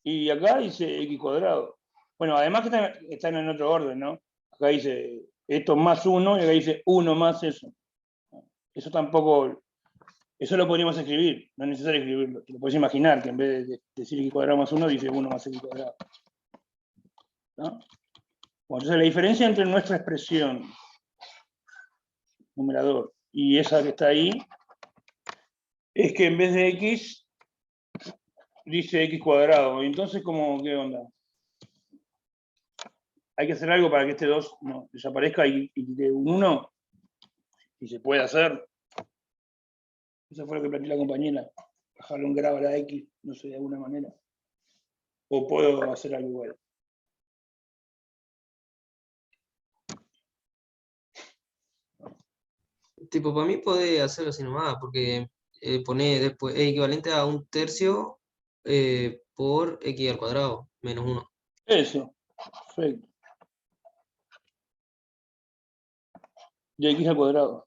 y acá dice x cuadrado. Bueno, además que están en otro orden, ¿no? Acá dice esto más 1 y acá dice 1 más eso. Eso tampoco, eso lo podríamos escribir, no es necesario escribirlo. Te lo puedes imaginar que en vez de decir x cuadrado más 1 dice 1 más x cuadrado. ¿no? Bueno, entonces la diferencia entre nuestra expresión numerador y esa que está ahí es que en vez de x dice x cuadrado. Y entonces, ¿qué onda? Hay que hacer algo para que este 2 no desaparezca y quede un 1. Y se puede hacer. Eso fue lo que planteó la compañera. Bajarle un grado a la X, no sé, de alguna manera. O puedo hacer algo igual. Tipo, para mí puede hacerlo así nomás, porque pone después es equivalente a 1/3 por x al cuadrado, menos 1. Eso. Perfecto. De X al cuadrado.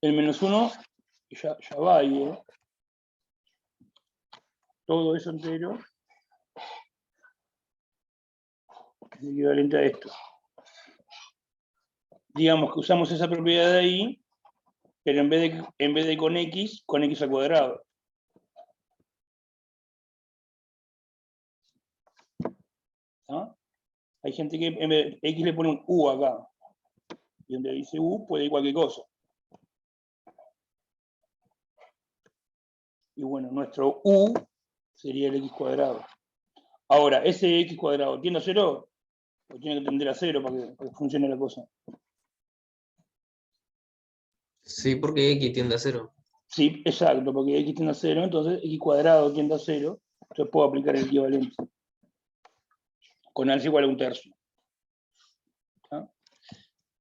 El menos 1 ya va ahí, ¿eh? Todo eso entero es equivalente a esto. Digamos que usamos esa propiedad de ahí, pero en vez de con X al cuadrado. ¿Ah? Hay gente que en vez de X le pone un U acá. Y donde dice U puede ir cualquier cosa. Y bueno, nuestro U sería el X cuadrado. Ahora, ¿ese X cuadrado tiende a 0? ¿O tiene que tender a 0 para que funcione la cosa? Sí, porque x tiende a 0. Sí, exacto, porque X tiende a 0, entonces X cuadrado tiende a 0, entonces puedo aplicar el equivalente. Con alfa igual a 1/3. ¿Ah?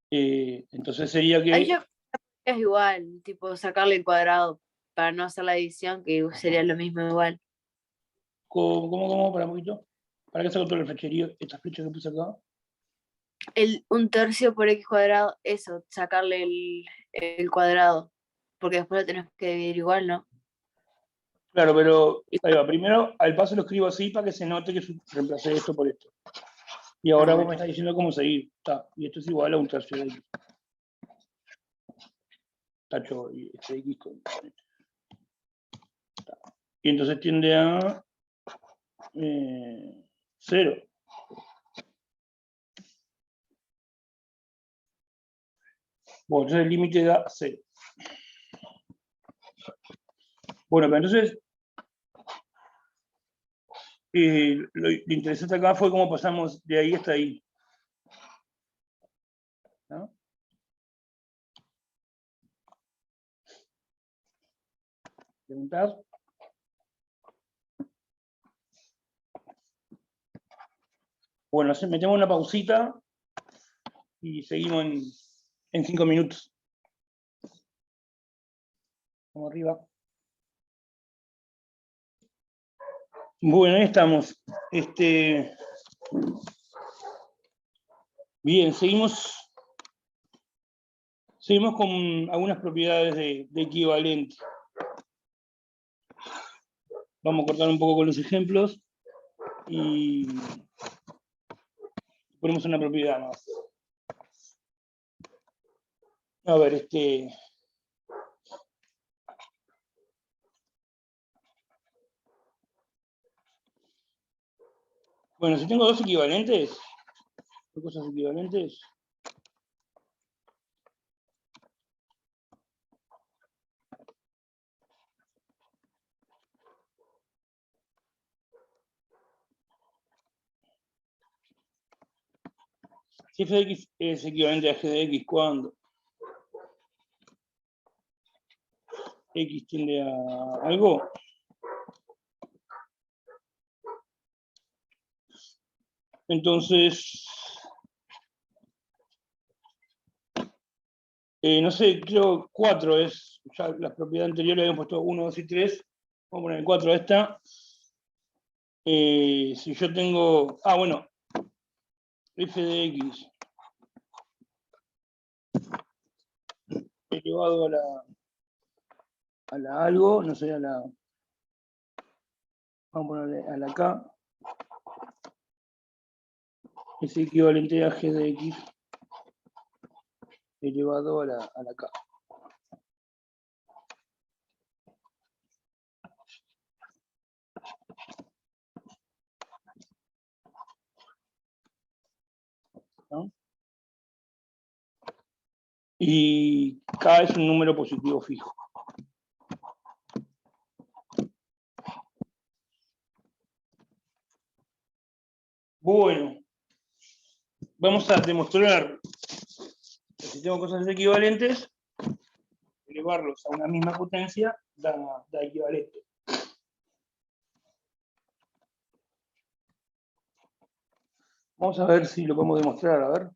Entonces sería Ahí que... yo creo que es igual, tipo sacarle el cuadrado para no hacer la división, que sería lo mismo igual. ¿Cómo? Para un poquito. ¿Para qué saco todo el flecherío? Estas flechas que puse acá. El 1/3 por x cuadrado, eso, sacarle el cuadrado. Porque después lo tenés que dividir igual, ¿no? Claro, pero ahí va. Primero, al paso lo escribo así para que se note que reemplacé esto por esto. Y ahora vos me estás diciendo cómo seguir. Está. Y esto es igual a 1/3 de X. Tacho, y este X con... Está. Y entonces tiende a 0. Bueno, entonces el límite da 0. Bueno, pero entonces lo interesante acá fue cómo pasamos de ahí hasta ahí. ¿No? ¿Preguntar? Bueno, metemos una pausita y seguimos en 5 minutos. Vamos arriba. Bueno, ahí estamos. Bien, seguimos con algunas propiedades de equivalente. Vamos a cortar un poco con los ejemplos y ponemos una propiedad más. A ver, bueno, si tengo dos equivalentes, dos cosas equivalentes, si f de x es equivalente a g de x cuando x tiende a algo, entonces, no sé, creo 4 es, ya las propiedades anteriores habíamos puesto 1, 2 y 3, vamos a poner el 4 a esta. Si yo tengo, bueno, f de x elevado a la algo, no sé, vamos a ponerle a la k, es equivalente a g de x elevado a la k. ¿No? Y k es un número positivo fijo. Bueno, vamos a demostrar que si tengo cosas equivalentes, elevarlos a una misma potencia da equivalente. Vamos a ver si lo podemos demostrar, a ver.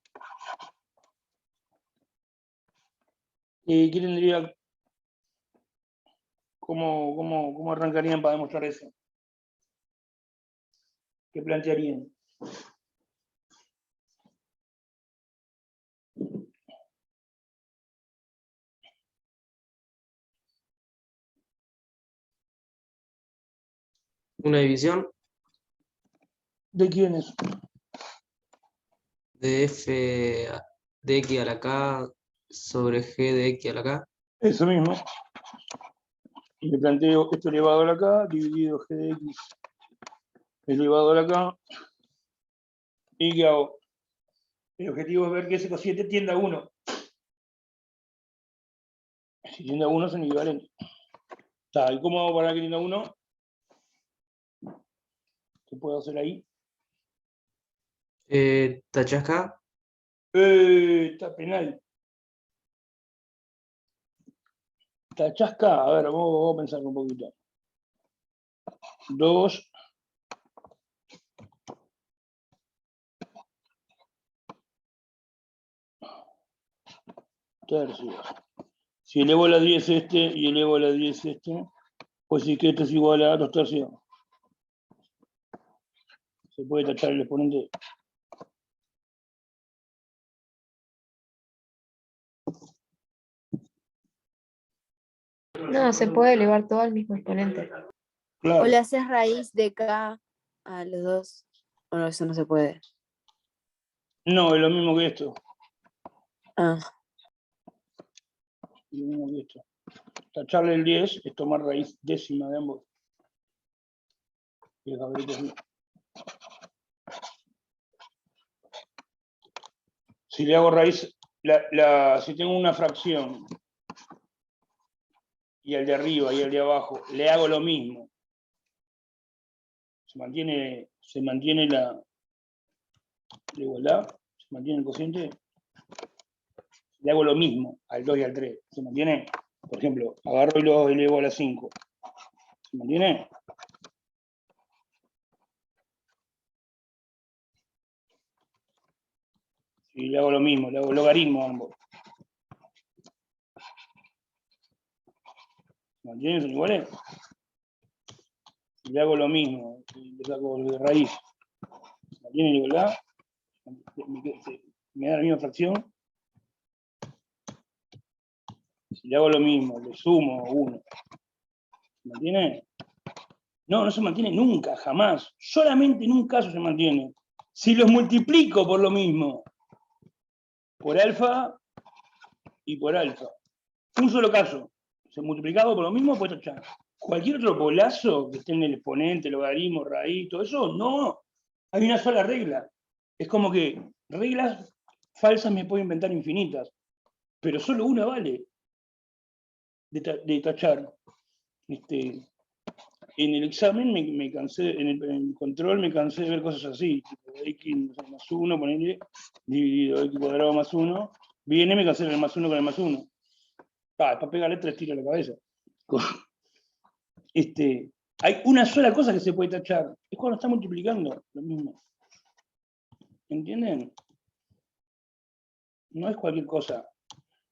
¿Qué tendría? ¿Cómo arrancarían para demostrar eso? ¿Qué plantearían? Una división ¿De quiénes? de f de x a la k sobre g de x a la k. Eso mismo. Y le planteo esto elevado a la k, dividido g de x elevado a la k. ¿Y qué hago? El objetivo es ver que ese cociente tienda a 1. Si tiende a 1 son equivalentes. ¿Y cómo hago para que tienda a 1? ¿Qué puedo hacer ahí? Tachás k. Está penal. Tachás K. A ver, vamos a pensar un poquito. 2 tercios. Si elevo a la 10 este y elevo a la 10 este, pues sí que esto es igual a 2 tercios. Se puede tachar el exponente. No, se puede elevar todo al mismo exponente. Claro. O le haces raíz de k a los dos. O no, eso no se puede. No, es lo mismo que esto. Ah, Es lo mismo que esto. Tacharle el 10 es tomar raíz décima de ambos. Y el cabrito así. Si le hago raíz, si tengo una fracción y al de arriba y al de abajo, le hago lo mismo. Se mantiene la igualdad, se mantiene el cociente. Le hago lo mismo al 2 y al 3. ¿Se mantiene? Por ejemplo, agarro y lo elevo a la 5. ¿Se mantiene? Y le hago lo mismo, le hago logaritmo a ambos. ¿Se mantienen? ¿Son iguales? Y le hago lo mismo, y le saco de raíz. ¿Se mantiene la igualdad? Me da la misma fracción. Si le hago lo mismo, le sumo 1. ¿Se mantiene? No, no se mantiene nunca, jamás. Solamente en un caso se mantiene. Si los multiplico por lo mismo, por alfa y por alfa. Un solo caso. Se multiplicado por lo mismo, pues tachar. Cualquier otro polazo que esté en el exponente, logaritmo, raíz, todo eso, no. Hay una sola regla. Es como que reglas falsas me puedo inventar infinitas, pero solo una vale de tachar. En el examen me cansé, en el control me cansé de ver cosas así, tipo x más 1, ponerle, dividido x cuadrado más 1, viene, me cansé de ver más 1 con el más 1. Para pegarle 3 tiros a la cabeza. Hay una sola cosa que se puede tachar, es cuando está multiplicando, lo mismo. ¿Entienden? No es cualquier cosa.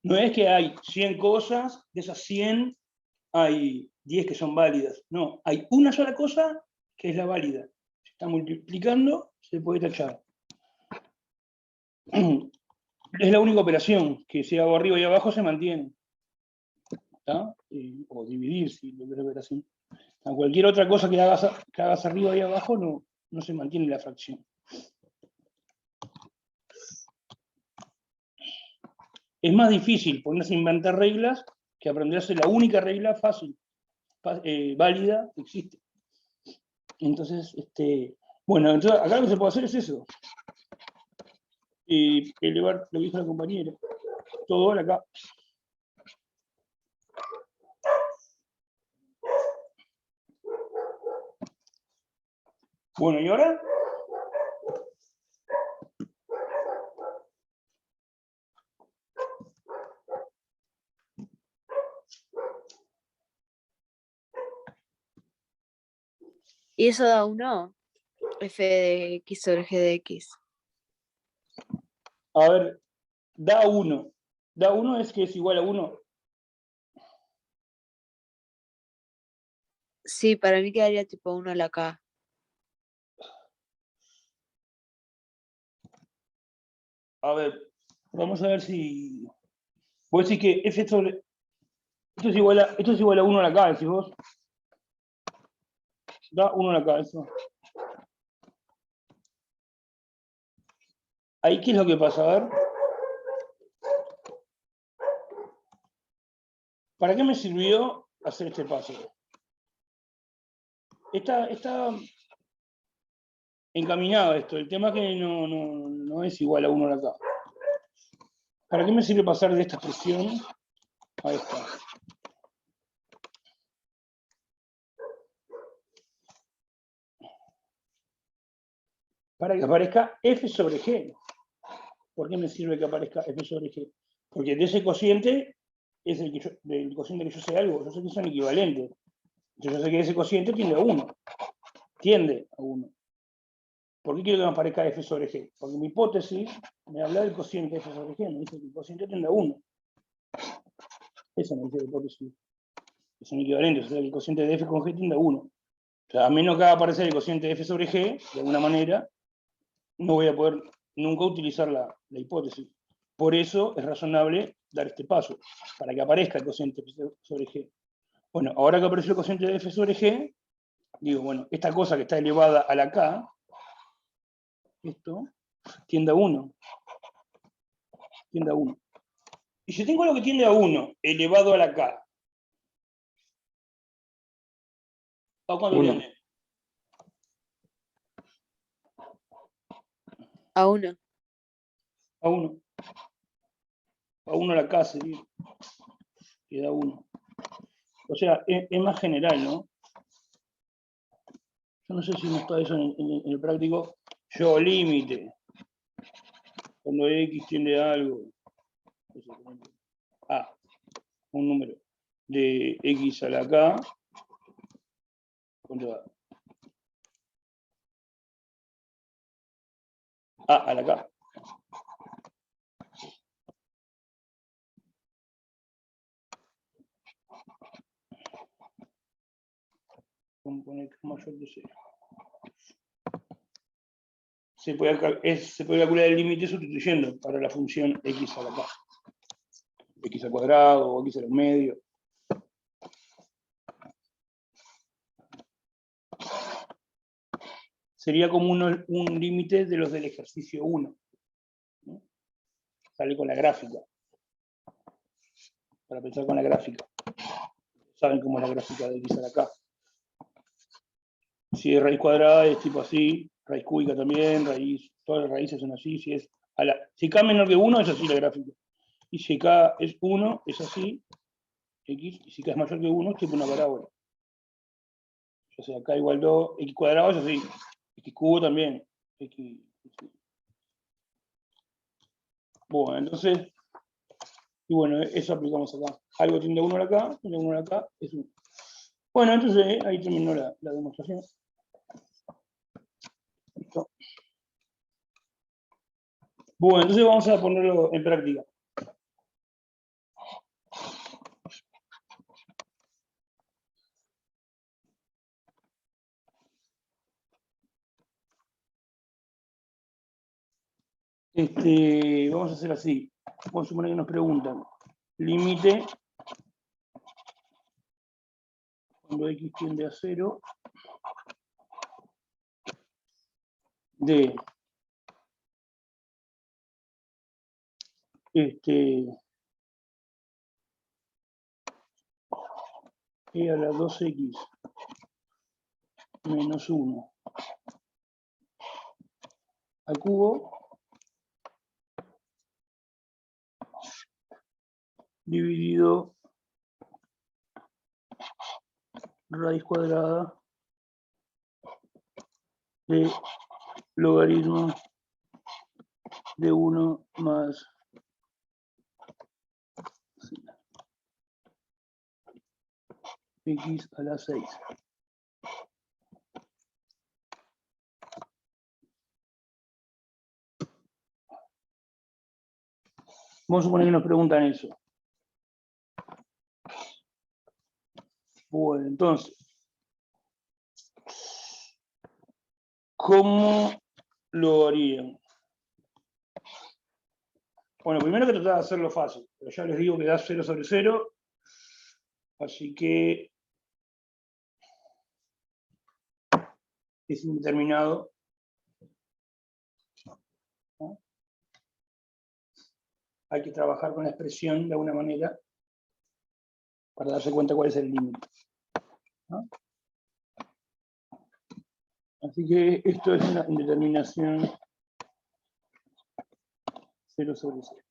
No es que hay 100 cosas, de esas 100 hay 10 que son válidas. No, hay una sola cosa que es la válida. Se está multiplicando, se puede tachar. Es la única operación que si hago arriba y abajo se mantiene. ¿Está? O dividir, si lo querés ver así. A cualquier otra cosa que hagas arriba y abajo no se mantiene la fracción. Es más difícil ponerse a inventar reglas que aprenderse la única regla fácil, válida que existe. Entonces, bueno, entonces acá lo que se puede hacer es eso. Elevar lo que dijo la compañera. Todo acá. Bueno, ¿y ahora? Y eso da 1, f de x sobre g de x. A ver, da 1. Da 1 es que es igual a 1. Sí, para mí quedaría tipo 1 a la k. A ver, vamos a ver si... Vos decís que f sobre... Esto es igual a 1 a la k, decís vos. Da 1 a la k, eso. Ahí, ¿qué es lo que pasa? A ver. ¿Para qué me sirvió hacer este paso? Está encaminado esto. El tema es que no es igual a 1 a la k. ¿Para qué me sirve pasar de esta expresión a esta? Para que aparezca f sobre g. ¿Por qué me sirve que aparezca f sobre g? Porque de ese cociente es del cociente que yo sé algo. Yo sé que son equivalentes. Entonces yo sé que ese cociente tiende a 1. Tiende a 1. ¿Por qué quiero que me aparezca f sobre g? Porque mi hipótesis me habla del cociente f sobre g. Me dice que el cociente tiende a 1. Eso me dice la hipótesis. Que son equivalentes. O sea, que el cociente de f con g tiende a 1. O sea, a menos que haga aparecer el cociente de f sobre g, de alguna manera, no voy a poder nunca utilizar la hipótesis. Por eso es razonable dar este paso, para que aparezca el cociente f sobre g. Bueno, ahora que apareció el cociente de f sobre g, digo, bueno, esta cosa que está elevada a la k, esto, tiende a 1. Tiende a 1. Y si tengo lo que tiende a 1 elevado a la k, ¿a cuánto 1. tiende? A 1. A 1. A 1 a la k sería. Queda 1. O sea, es más general, ¿no? Yo no sé si no está eso en el práctico. Yo límite. Cuando x tiende a algo. A. Un número. De x a la k. ¿Cuánto da? A la k. Vamos a poner mayor de 0. Se puede calcular el límite sustituyendo para la función x a la k. X al cuadrado o x a los medios. Sería como un límite de los del ejercicio 1. ¿No? Sale con la gráfica. Para pensar con la gráfica. Saben cómo es la gráfica de x a la k. Si es raíz cuadrada es tipo así, raíz cúbica también, todas las raíces son así. Si k menor que 1 es así la gráfica. Y si k es 1 es así, x, y si k es mayor que 1 es tipo una parábola. O sea, k igual 2, x cuadrado es así, x cubo también. Bueno, entonces, y bueno, eso aplicamos acá. Algo tiende a 1 a la k, tiende a 1 a la k, es 1. Bueno, entonces ahí terminó la demostración. Listo. Bueno, entonces vamos a ponerlo en práctica. Vamos a hacer así. Vamos a suponer que nos preguntan. Límite cuando x tiende a 0 de e a la 2x menos 1 al cubo dividido raíz cuadrada de logaritmo de 1 más x a la 6. Vamos a suponer que nos preguntan eso. Bueno, entonces, ¿cómo lo harían? Bueno, primero que tratar de hacerlo fácil, pero ya les digo que da 0 sobre 0, así que es indeterminado. ¿No? Hay que trabajar con la expresión de alguna manera para darse cuenta cuál es el límite. ¿No? Así que esto es una indeterminación 0 sobre 0.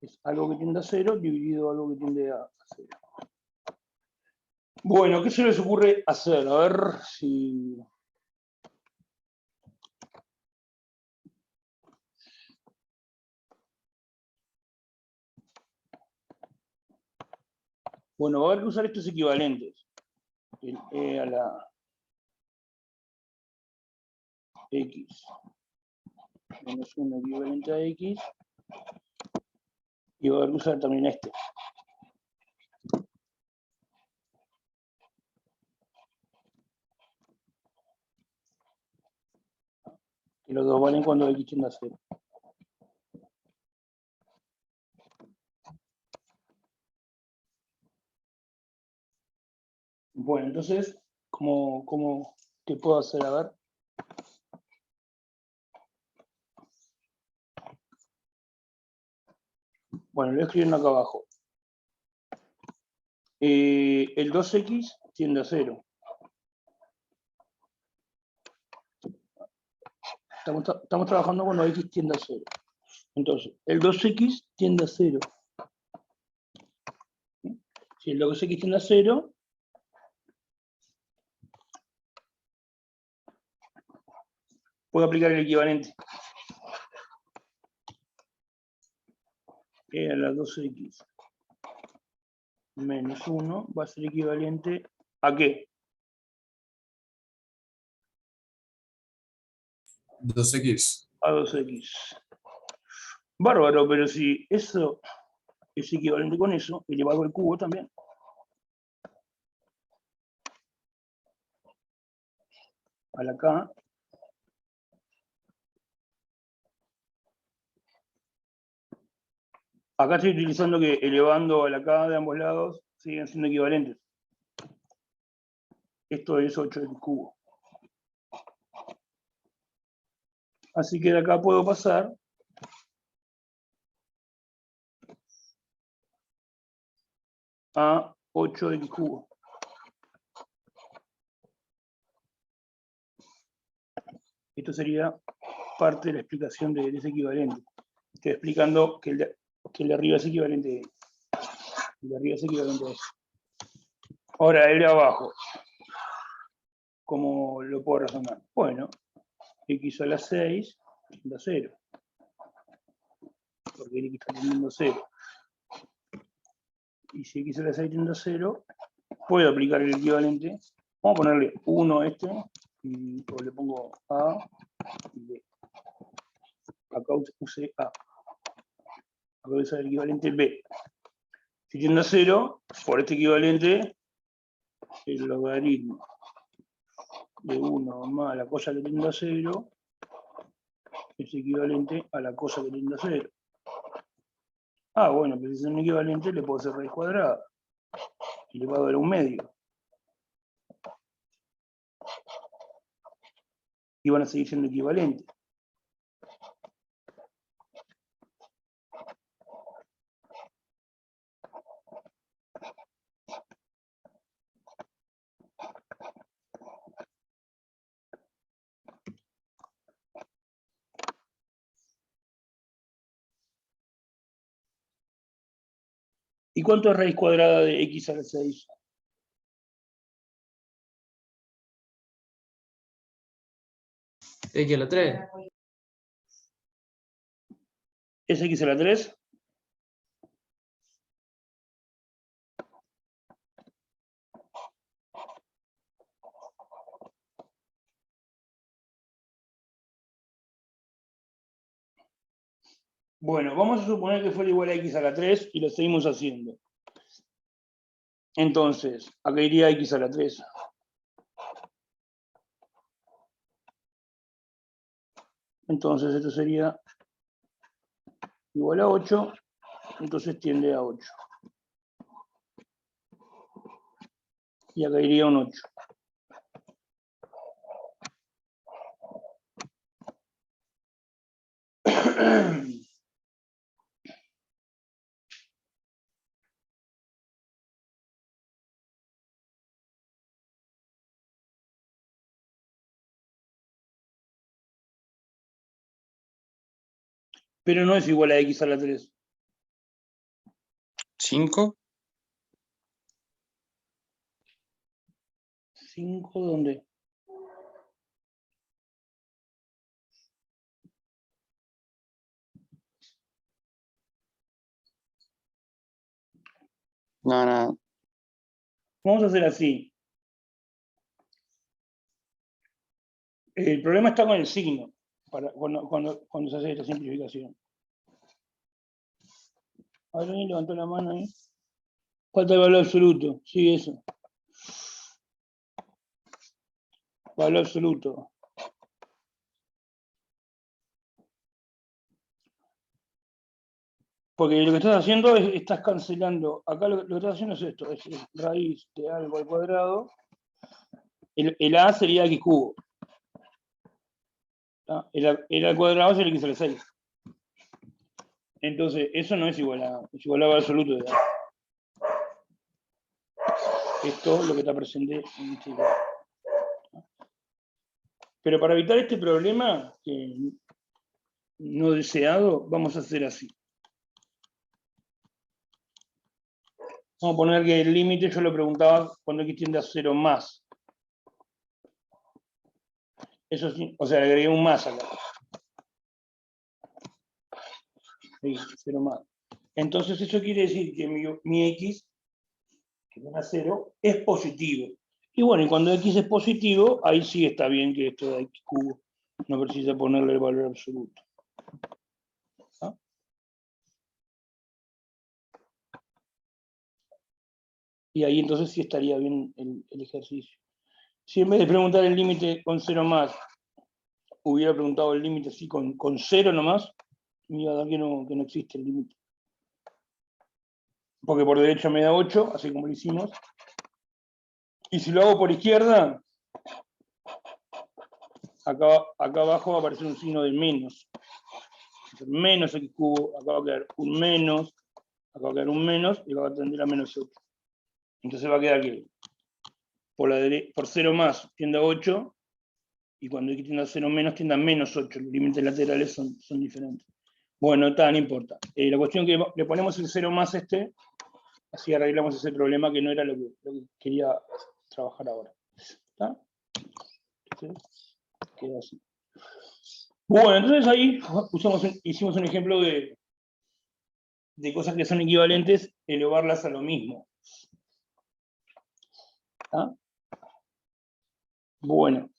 Es algo que tiende a 0 dividido algo que tiende a 0. Bueno, ¿qué se les ocurre hacer? A ver si... Bueno, va a haber que usar estos equivalentes. El e a la x menos 1 equivalente a x. Y va a haber que usar también este. Que los dos valen cuando x tiende a 0. Bueno, entonces, ¿qué puedo hacer? A ver. Bueno, lo voy escribiendo acá abajo. El 2x tiende a 0. Estamos trabajando cuando x tiende a 0. Entonces, el 2x tiende a 0. Si el 2x tiende a 0, puedo aplicar el equivalente. E a la 2x menos 1 va a ser equivalente ¿a qué? 2x. A 2x. Bárbaro, pero si eso es equivalente con eso, elevado al cubo también. A la k. Acá estoy utilizando que elevando a la k de ambos lados siguen siendo equivalentes. Esto es 8x cubo. Así que de acá puedo pasar a 8x cubo. Esto sería parte de la explicación de ese equivalente. Estoy explicando que el de arriba es equivalente a el de arriba es equivalente a eso. Ahora, el de abajo, ¿cómo lo puedo razonar? Bueno, x a la 6 tiende a 0. Porque x está tendiendo a 0. Y si x a la 6 tiende a 0, puedo aplicar el equivalente. Vamos a ponerle 1 a este, y le pongo a y b. Acá use a. Acá voy a usar el equivalente b. Si tiende a 0, por este equivalente, el logaritmo de 1 más la cosa que tiende a 0 es equivalente a la cosa que tiende a 0. Ah, bueno, pero si es un equivalente, le puedo hacer raíz cuadrada. Y le va a dar un medio. Y van a seguir siendo equivalentes. ¿Y cuánto es raíz cuadrada de x a la 6? X a la 3. ¿Es x a la 3? Bueno, vamos a suponer que fuera igual a x a la 3 y lo seguimos haciendo. Entonces, acá iría x a la 3. Entonces, esto sería igual a 8, entonces tiende a 8. Y acá iría un 8. Pero no es igual a x a la 3. 5. 5, ¿dónde? No, nada. Vamos a hacer así. El problema está con el signo, cuando se hace esta simplificación. ¿Alguien levantó la mano ahí? Falta el valor absoluto, sí, eso. Valor absoluto. Porque lo que estás haciendo es, estás cancelando, acá lo que estás haciendo es esto, es raíz de algo al cuadrado, el a sería x cubo. El al cuadrado sería x a la 6. Entonces, eso no es igual a valor absoluto de a. Esto es lo que está presente en este cuadro. Pero para evitar este problema no deseado, vamos a hacer así. Vamos a poner que el límite, yo lo preguntaba cuando x tiende a 0 más. Eso sí, o sea, le agregué un más acá. Sí, 0 más. Entonces eso quiere decir que mi x, que tiende a 0, es positivo. Y bueno, y cuando x es positivo, ahí sí está bien que esto de x cubo no precisa ponerle el valor absoluto. ¿Ah? Y ahí entonces sí estaría bien el ejercicio. Si en vez de preguntar el límite con 0 más, hubiera preguntado el límite así con 0 nomás, me iba a dar que no existe el límite. Porque por derecha me da 8, así como lo hicimos. Y si lo hago por izquierda, acá abajo va a aparecer un signo de menos. Menos x cubo, acá va a quedar un menos, acá va a quedar un menos, y va a tender a menos 8. Entonces va a quedar que por 0 más tiende a 8, y cuando x tiende a 0 menos tiende a menos 8. Los límites laterales son diferentes. Bueno, no importa. La cuestión es que le ponemos el 0 más así arreglamos ese problema que no era lo que quería trabajar ahora. ¿Está? Entonces, queda así. Bueno, entonces ahí hicimos un ejemplo de cosas que son equivalentes, elevarlas a lo mismo. ¿Está? Bueno,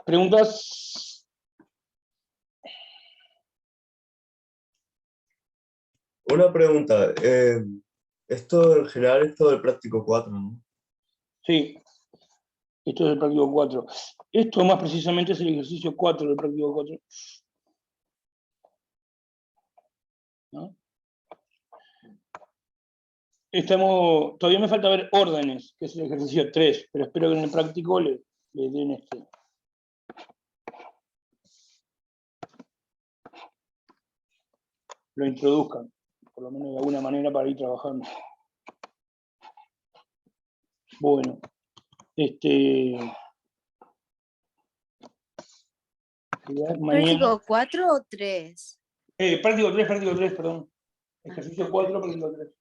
preguntas. Una pregunta. Esto en general es todo del práctico 4, ¿no? Sí, esto es el práctico 4. Esto más precisamente es el ejercicio 4 del práctico 4. ¿No? Todavía me falta ver órdenes, que es el ejercicio 3, pero espero que en el práctico le den lo introduzcan, por lo menos de alguna manera para ir trabajando. Bueno, mañana. ¿Práctico 4 o 3? Práctico 3, perdón. Ejercicio 4, práctico 3.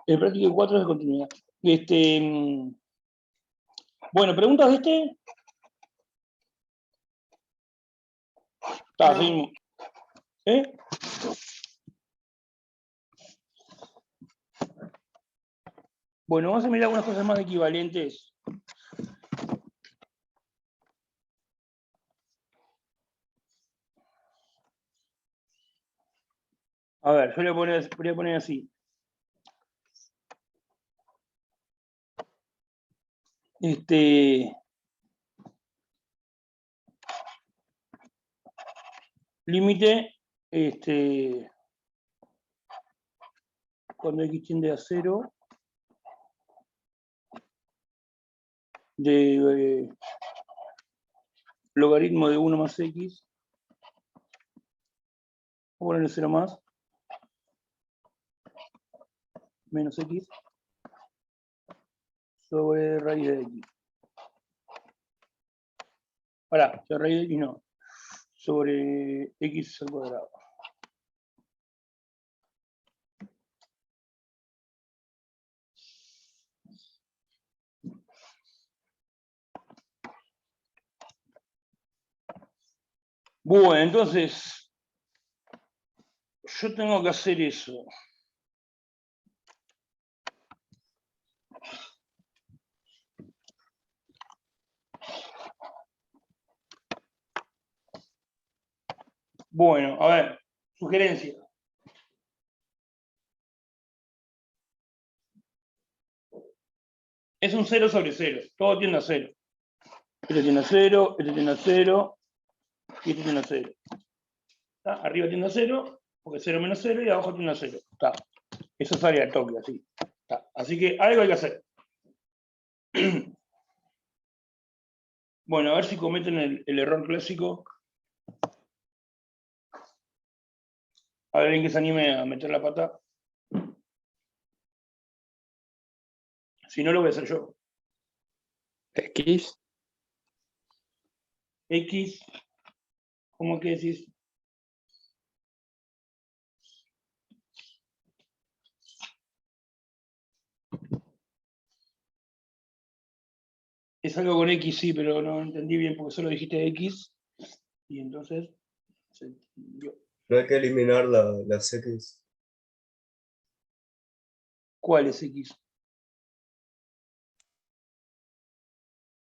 El práctico 4 es de continuidad. Bueno, ¿preguntas de este? No. Seguimos. Bueno, vamos a mirar algunas cosas más equivalentes. A ver, yo le voy a poner así. Límite, cuando x tiende a 0, de logaritmo de 1 más x, voy a ponerle 0 más, menos x, sobre raíz de x. Pará, sobre raíz de x no, sobre x al cuadrado. Bueno, entonces, yo tengo que hacer eso. Bueno, a ver, sugerencia. Es un 0 sobre 0, todo tiende a 0. Este tiende a 0, este tiende a 0, y este tiende a 0. ¿Está? Arriba tiende a 0, porque 0 menos 0, y abajo tiende a 0. ¿Está? Eso es área de toque, así. ¿Está? Así que algo hay que hacer. Bueno, a ver si cometen el error clásico. A ver, alguien que se anime a meter la pata. Si no, lo voy a hacer yo. X. X, ¿cómo que decís? Es algo con X, sí, pero no entendí bien porque solo dijiste X. Y entonces se entendió. No hay que eliminar las X. ¿Cuál es X?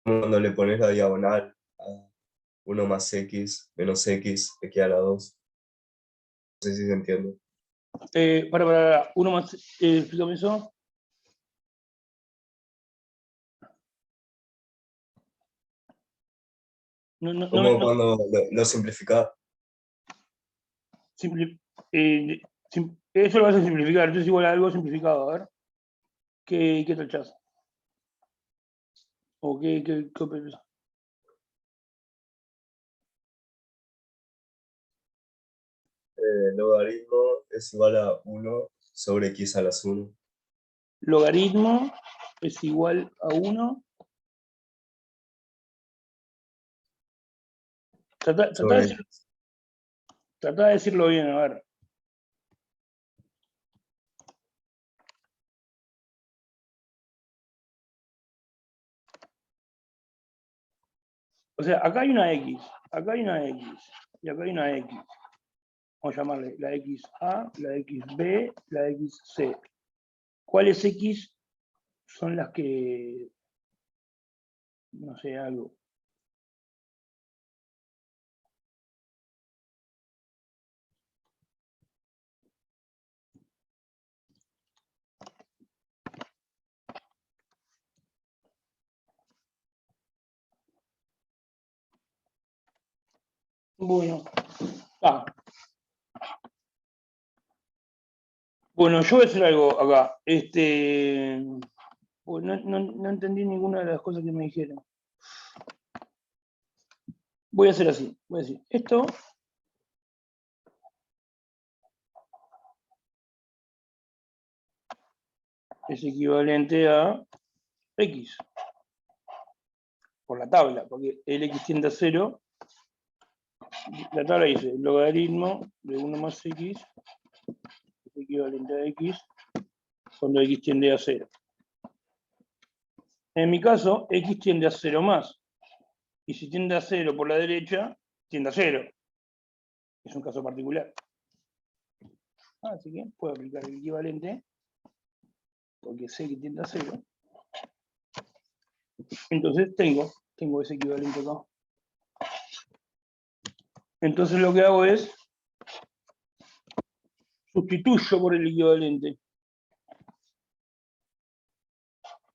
Cuando le pones la diagonal a 1 más X menos X equivale a 2. No sé si se entiende. Para, uno más, explícame eso. Como cuando lo simplificás. Eso lo vas a simplificar, entonces igual a algo simplificado, a ver. ¿Qué tachás? ¿O qué operas? Logaritmo es igual a 1 sobre X a las 1. Logaritmo es igual a 1. Tratá de decirlo bien, a ver. O sea, acá hay una X, acá hay una X, y acá hay una X. Vamos a llamarle la XA, la XB, la XC. ¿Cuáles X son las que, no sé, algo? Bueno, Bueno, yo voy a hacer algo acá. Pues no entendí ninguna de las cosas que me dijeron. Voy a hacer así. Voy a decir, esto es equivalente a X. Por la tabla, porque el X tiende a 0. La tabla dice, el logaritmo de 1 más X es equivalente a X cuando X tiende a 0. En mi caso, X tiende a 0 más. Y si tiende a 0 por la derecha, tiende a 0. Es un caso particular. Así que puedo aplicar el equivalente, porque sé que tiende a 0. Entonces tengo ese equivalente acá. Entonces lo que hago es, sustituyo por el equivalente.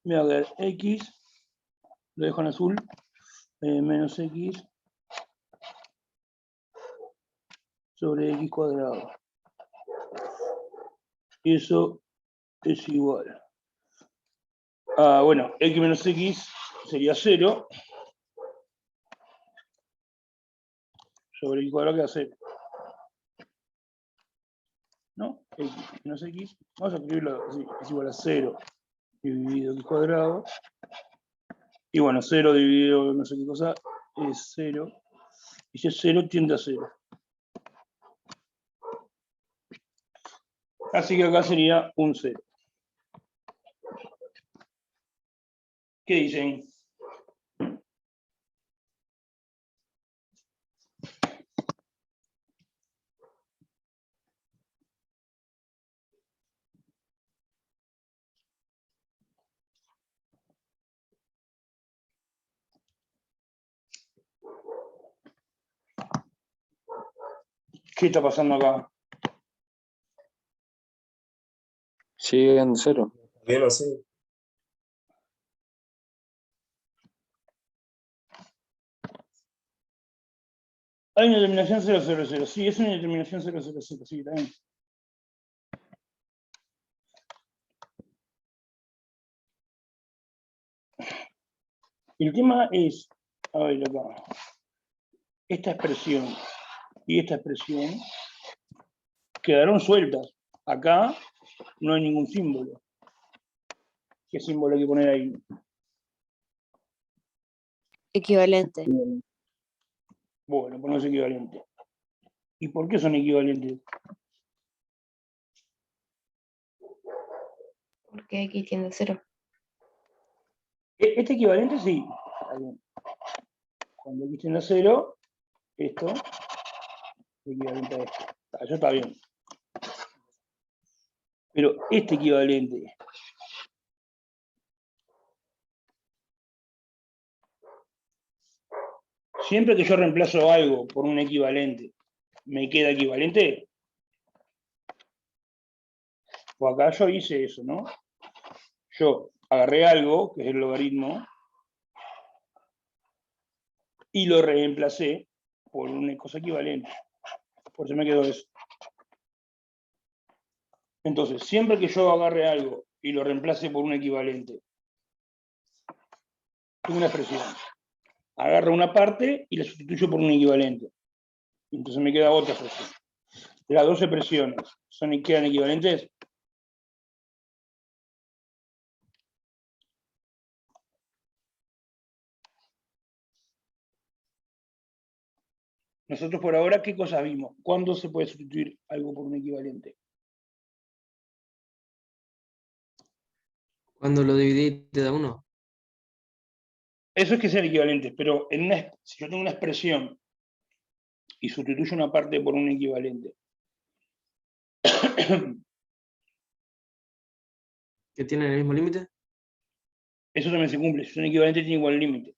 Me va a quedar x, lo dejo en azul, menos x sobre x cuadrado. Y eso es igual. Bueno, x menos x sería 0. Sobre x cuadrado queda 0. ¿No? X menos x. Vamos a escribirlo así. Es igual a 0 dividido x cuadrado. Y bueno, 0 dividido no sé qué cosa es 0. Y si es 0 tiende a 0. Así que acá sería un 0. ¿Qué dicen? ¿Qué está pasando acá? Sigue en 0. Bien así. Hay una determinación 000. Sí, es una determinación 000. Sí, también. El tema es, a ver acá, esta expresión y esta expresión quedaron sueltas. Acá no hay ningún símbolo. ¿Qué símbolo hay que poner ahí? Equivalente. Bueno, ponemos equivalente. ¿Y por qué son equivalentes? Porque x tiende a 0. Este equivalente sí. Está bien. Cuando x tiende a 0, esto es equivalente a esto. Eso está bien. Pero este equivalente, siempre que yo reemplazo algo por un equivalente, ¿me queda equivalente? O acá yo hice eso, ¿no? Yo agarré algo, que es el logaritmo, y lo reemplacé por una cosa equivalente. Por eso me quedó eso. Entonces, siempre que yo agarre algo y lo reemplace por un equivalente, tengo una expresión. Agarro una parte y la sustituyo por un equivalente. Entonces me queda otra expresión. Las dos expresiones quedan equivalentes. Nosotros por ahora, ¿qué cosas vimos? ¿Cuándo se puede sustituir algo por un equivalente? Cuando lo dividí te da 1. Eso es que sean equivalentes, pero si yo tengo una expresión y sustituyo una parte por un equivalente, ¿Que tienen el mismo límite? eso también se cumple. Si es un equivalente, tiene igual límite.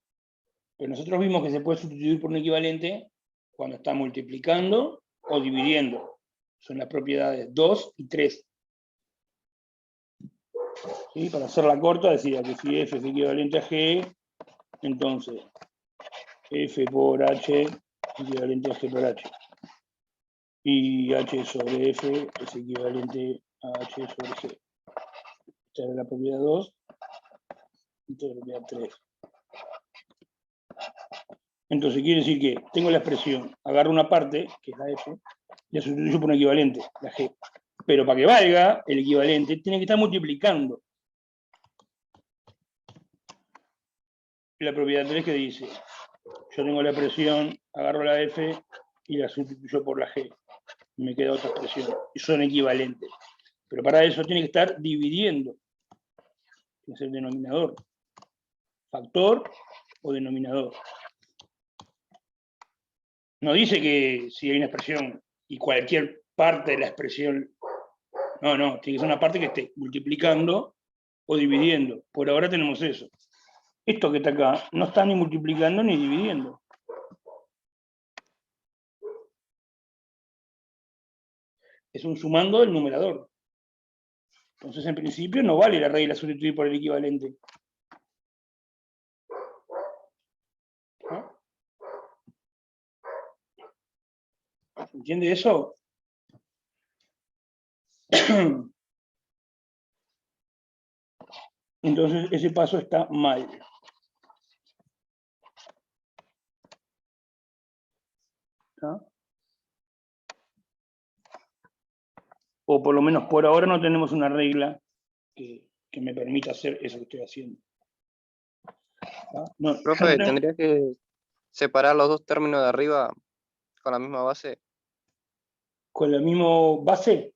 Pero nosotros vimos que se puede sustituir por un equivalente cuando está multiplicando o dividiendo. Son las propiedades 2 y 3. ¿Sí? Para hacerla corta, decía que si f es equivalente a g, entonces f por h es equivalente a g por h. Y h sobre f es equivalente a h sobre g. Esta es la propiedad 2 y esta es la propiedad 3. Entonces quiere decir que tengo la expresión, agarro una parte, que es la f, y la sustituyo por un equivalente, la g. Pero para que valga el equivalente, tiene que estar multiplicando. Y la propiedad 3 que dice, yo tengo la expresión, agarro la f y la sustituyo por la g. Y me queda otra expresión. Y son equivalentes. Pero para eso tiene que estar dividiendo. Tiene que ser denominador. Factor o denominador. No dice que si hay una expresión y cualquier parte de la expresión. No, tiene que ser una parte que esté multiplicando o dividiendo. Por ahora tenemos eso. Esto que está acá no está ni multiplicando ni dividiendo. Es un sumando del numerador. Entonces, en principio, no vale la regla sustituir por el equivalente. ¿No? ¿Entiende eso? Entonces, ese paso está mal. ¿No? O por lo menos por ahora no tenemos una regla que me permita hacer eso que estoy haciendo. ¿No? Profe, ¿tendría que separar los dos términos de arriba con la misma base? ¿Con la misma base?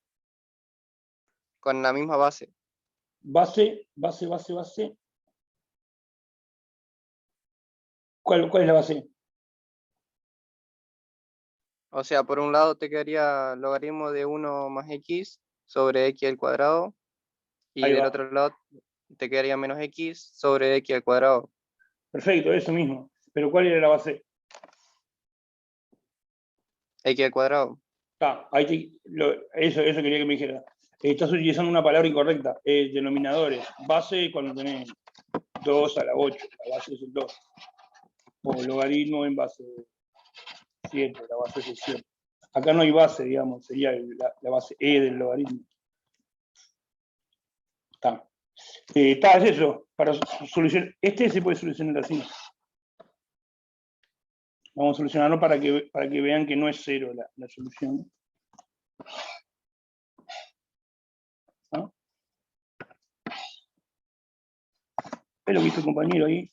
Con la misma base. Base. ¿Cuál es la base? O sea, por un lado te quedaría logaritmo de 1 más x sobre x al cuadrado, y Ahí del va. otro lado te quedaría menos x sobre x al cuadrado. Perfecto, eso mismo. Pero ¿cuál era la base? X al cuadrado. Eso quería que me dijera. Estás utilizando una palabra incorrecta. Denominadores. Base cuando tenés 2 a la 8. La base es el 2. O logaritmo en base 7. La base es el 7. Acá no hay base, digamos. Sería la base E del logaritmo. Es eso. Para solucionar. Este se puede solucionar así. Vamos a solucionarlo para que vean que no es 0 la solución. ¿No? Es lo que hizo el compañero ahí.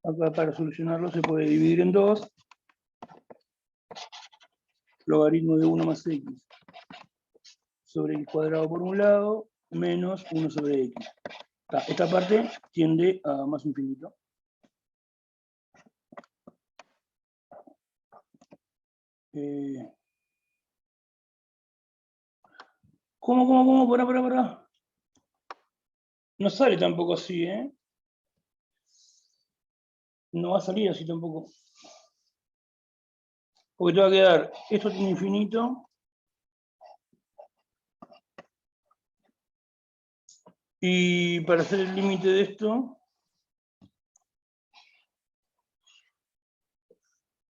Acá para solucionarlo se puede dividir en 2. Logaritmo de 1 más x sobre x cuadrado por un lado, menos 1 sobre x. Esta parte tiende a más infinito. ¿Cómo? Pará. No sale tampoco así, ¿eh? No va a salir así tampoco. Porque te va a quedar, esto tiene infinito. Y para hacer el límite de esto,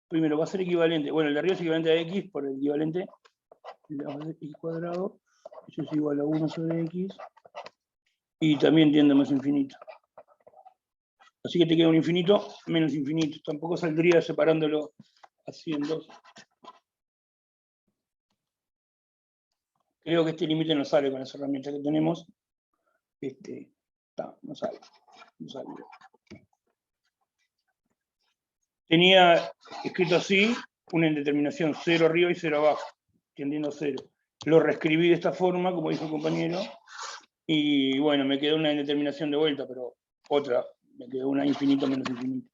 primero va a ser equivalente. Bueno, el de arriba es equivalente a x por el equivalente de la base x cuadrado. Eso es igual a 1 sobre x. Y también tiende a más infinito. Así que te queda un infinito menos infinito. Tampoco saldría separándolo así en 2. Creo que este límite no sale con las herramientas que tenemos. No sale. Tenía escrito así una indeterminación 0 arriba y 0 abajo, tendiendo a 0. Lo reescribí de esta forma, como dijo el compañero, y bueno, me quedó una indeterminación de vuelta, pero otra, me quedó una infinito menos infinito.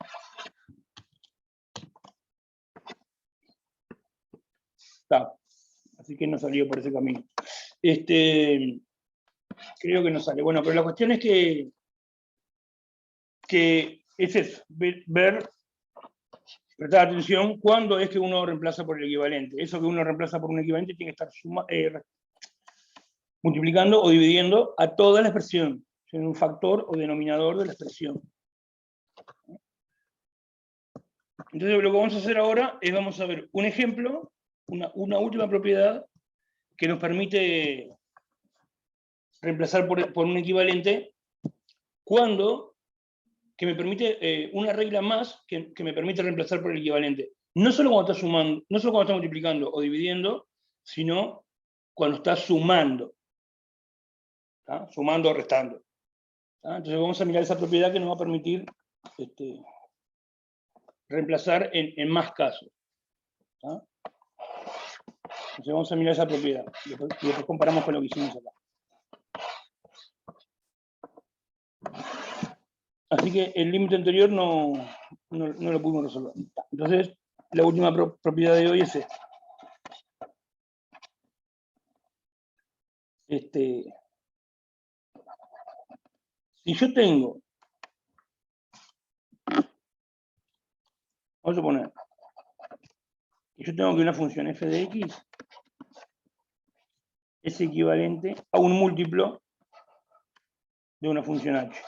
Así que no salió por ese camino. Creo que no sale. Bueno, pero la cuestión es que es eso, prestar atención cuándo es que uno reemplaza por el equivalente. Eso que uno reemplaza por un equivalente tiene que estar multiplicando o dividiendo a toda la expresión, en un factor o denominador de la expresión. Entonces lo que vamos a hacer ahora es vamos a ver un ejemplo, una última propiedad que nos permite reemplazar por un equivalente que me permite una regla más que me permite reemplazar por el equivalente. No solo cuando está sumando, no solo cuando está multiplicando o dividiendo, sino cuando está sumando. Sumando o restando. Entonces vamos a mirar esa propiedad que nos va a permitir reemplazar en más casos. Entonces vamos a mirar esa propiedad y después comparamos con lo que hicimos acá. Así que el límite anterior no lo pudimos resolver. Entonces, la última propiedad de hoy es esta. Si yo tengo, vamos a poner, que yo tengo que una función f de x es equivalente a un múltiplo de una función h.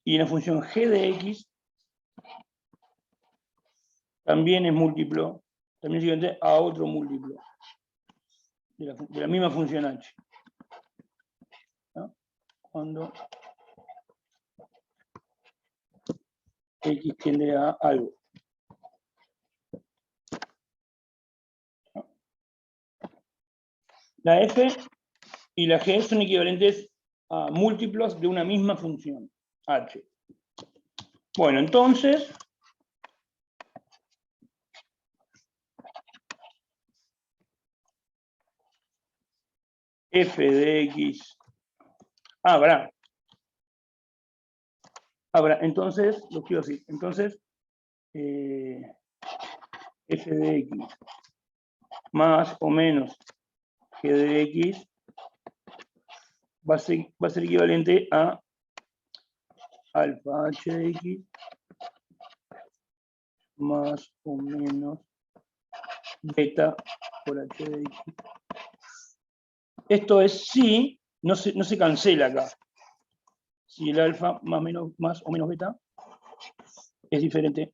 Y una función g de x también es múltiplo, también es equivalente a otro múltiplo de la misma función h. ¿No? Cuando x tiende a algo. ¿No? La f y la g son equivalentes a múltiplos de una misma función, h. Bueno, entonces, f de x... Habrá. Entonces, lo quiero decir, entonces, f de x más o menos g de x va a ser equivalente a alfa h de x más o menos beta por h de x. Esto es si, no se cancela acá. Si el alfa más o menos beta es diferente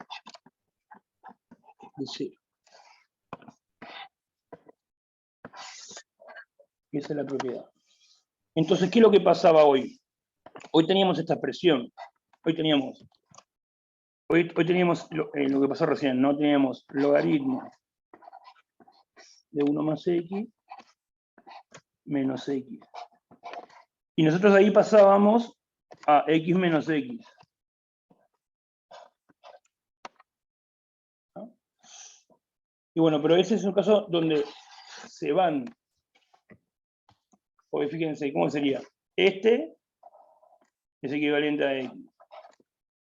de 0. Esa es la propiedad. Entonces, ¿qué es lo que pasaba hoy? Hoy teníamos esta expresión. Hoy teníamos lo que pasó recién, ¿no? Teníamos logaritmo de 1 más x menos x. Y nosotros de ahí pasábamos a x menos x. ¿No? Y bueno, pero ese es un caso donde se van. Porque fíjense, ¿cómo sería? Este es equivalente a x.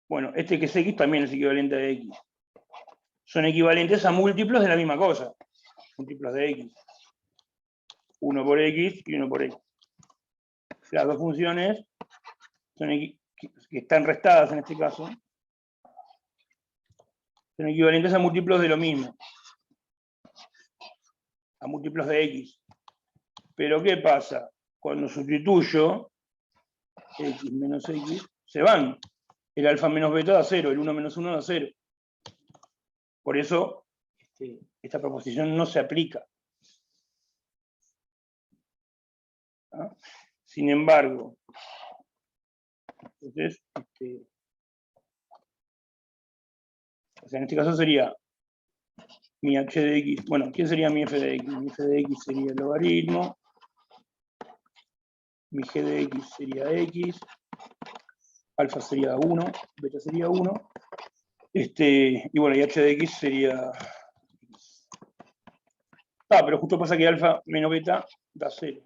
Bueno, este que es x también es equivalente a x. Son equivalentes a múltiplos de la misma cosa. Múltiplos de x. Uno por x y uno por x. Las dos funciones son que están restadas en este caso. Son equivalentes a múltiplos de lo mismo. A múltiplos de x. Pero ¿qué pasa? Cuando sustituyo x menos x, se van. El alfa menos beta da 0, el 1 menos 1 da 0. Por eso, esta proposición no se aplica. ¿Ah? Sin embargo, entonces, o sea, en este caso sería mi h de x, bueno, ¿quién sería mi f de x? Mi f de x sería el logaritmo, mi g de x sería x, alfa sería 1, beta sería 1, y bueno, y h de x sería... pero justo pasa que alfa menos beta da 0.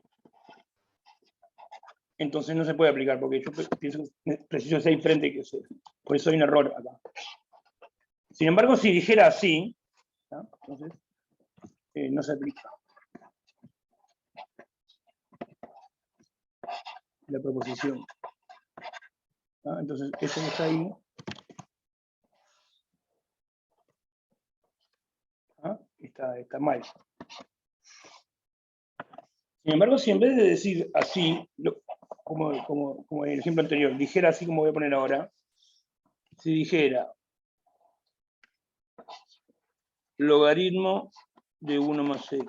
Entonces no se puede aplicar, porque yo pienso que preciso ser diferente que 0. Por eso hay un error acá. Sin embargo, si dijera así, ¿no? Entonces no se aplica la proposición. ¿No? Entonces, eso que está ahí, ¿no? Está mal. Sin embargo, si en vez de decir así, como en el ejemplo anterior, dijera así como voy a poner ahora, si dijera logaritmo de 1 más x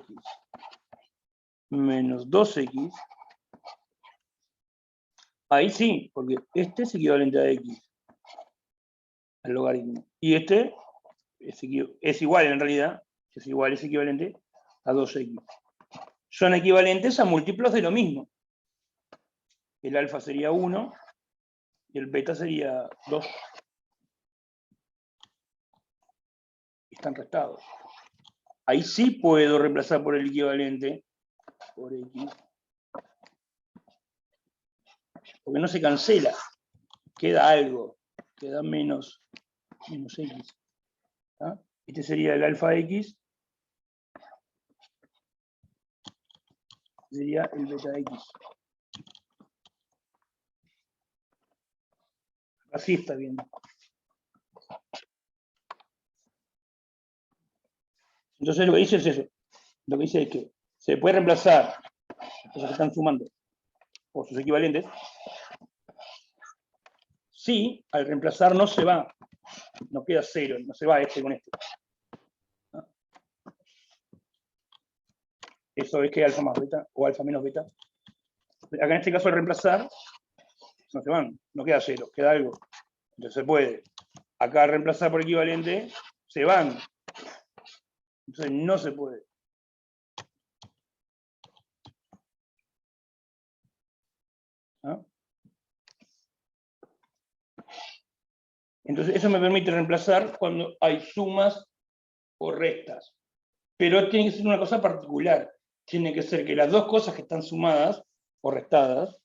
menos 2x, ahí sí, porque este es equivalente a x, al logaritmo. Y este es igual en realidad, es equivalente a 2x. Son equivalentes a múltiplos de lo mismo. El alfa sería 1 y el beta sería 2. Están restados. Ahí sí puedo reemplazar por el equivalente, por x. Porque no se cancela. Queda algo. Queda menos x. ¿Ah? Este sería el alfa x. Sería el beta x. Así está bien. Entonces lo que dice es eso. Lo que dice es que se puede reemplazar las cosas que están sumando por sus equivalentes. Sí, al reemplazar no se va, no queda cero, no se va este con este. Eso es que alfa más beta o alfa menos beta. Acá en este caso al reemplazar no se van, no queda cero, queda algo. Entonces se puede. Acá al reemplazar por equivalente se van. Entonces no se puede. ¿Ah? Entonces eso me permite reemplazar cuando hay sumas o restas. Pero tiene que ser una cosa particular. Tiene que ser que las dos cosas que están sumadas o restadas,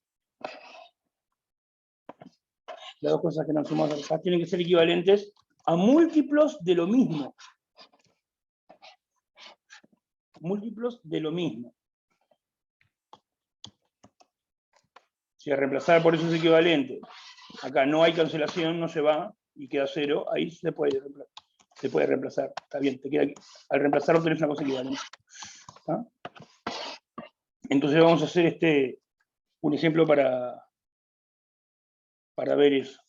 las dos cosas que están sumadas o restadas, tienen que ser equivalentes a múltiplos de lo mismo. Múltiplos de lo mismo. Si al reemplazar por esos equivalentes, acá no hay cancelación, no se va y queda cero, ahí se puede reemplazar. Está bien, te queda aquí. Al reemplazar obtenés una cosa equivalente. ¿Ah? Entonces vamos a hacer un ejemplo para ver eso.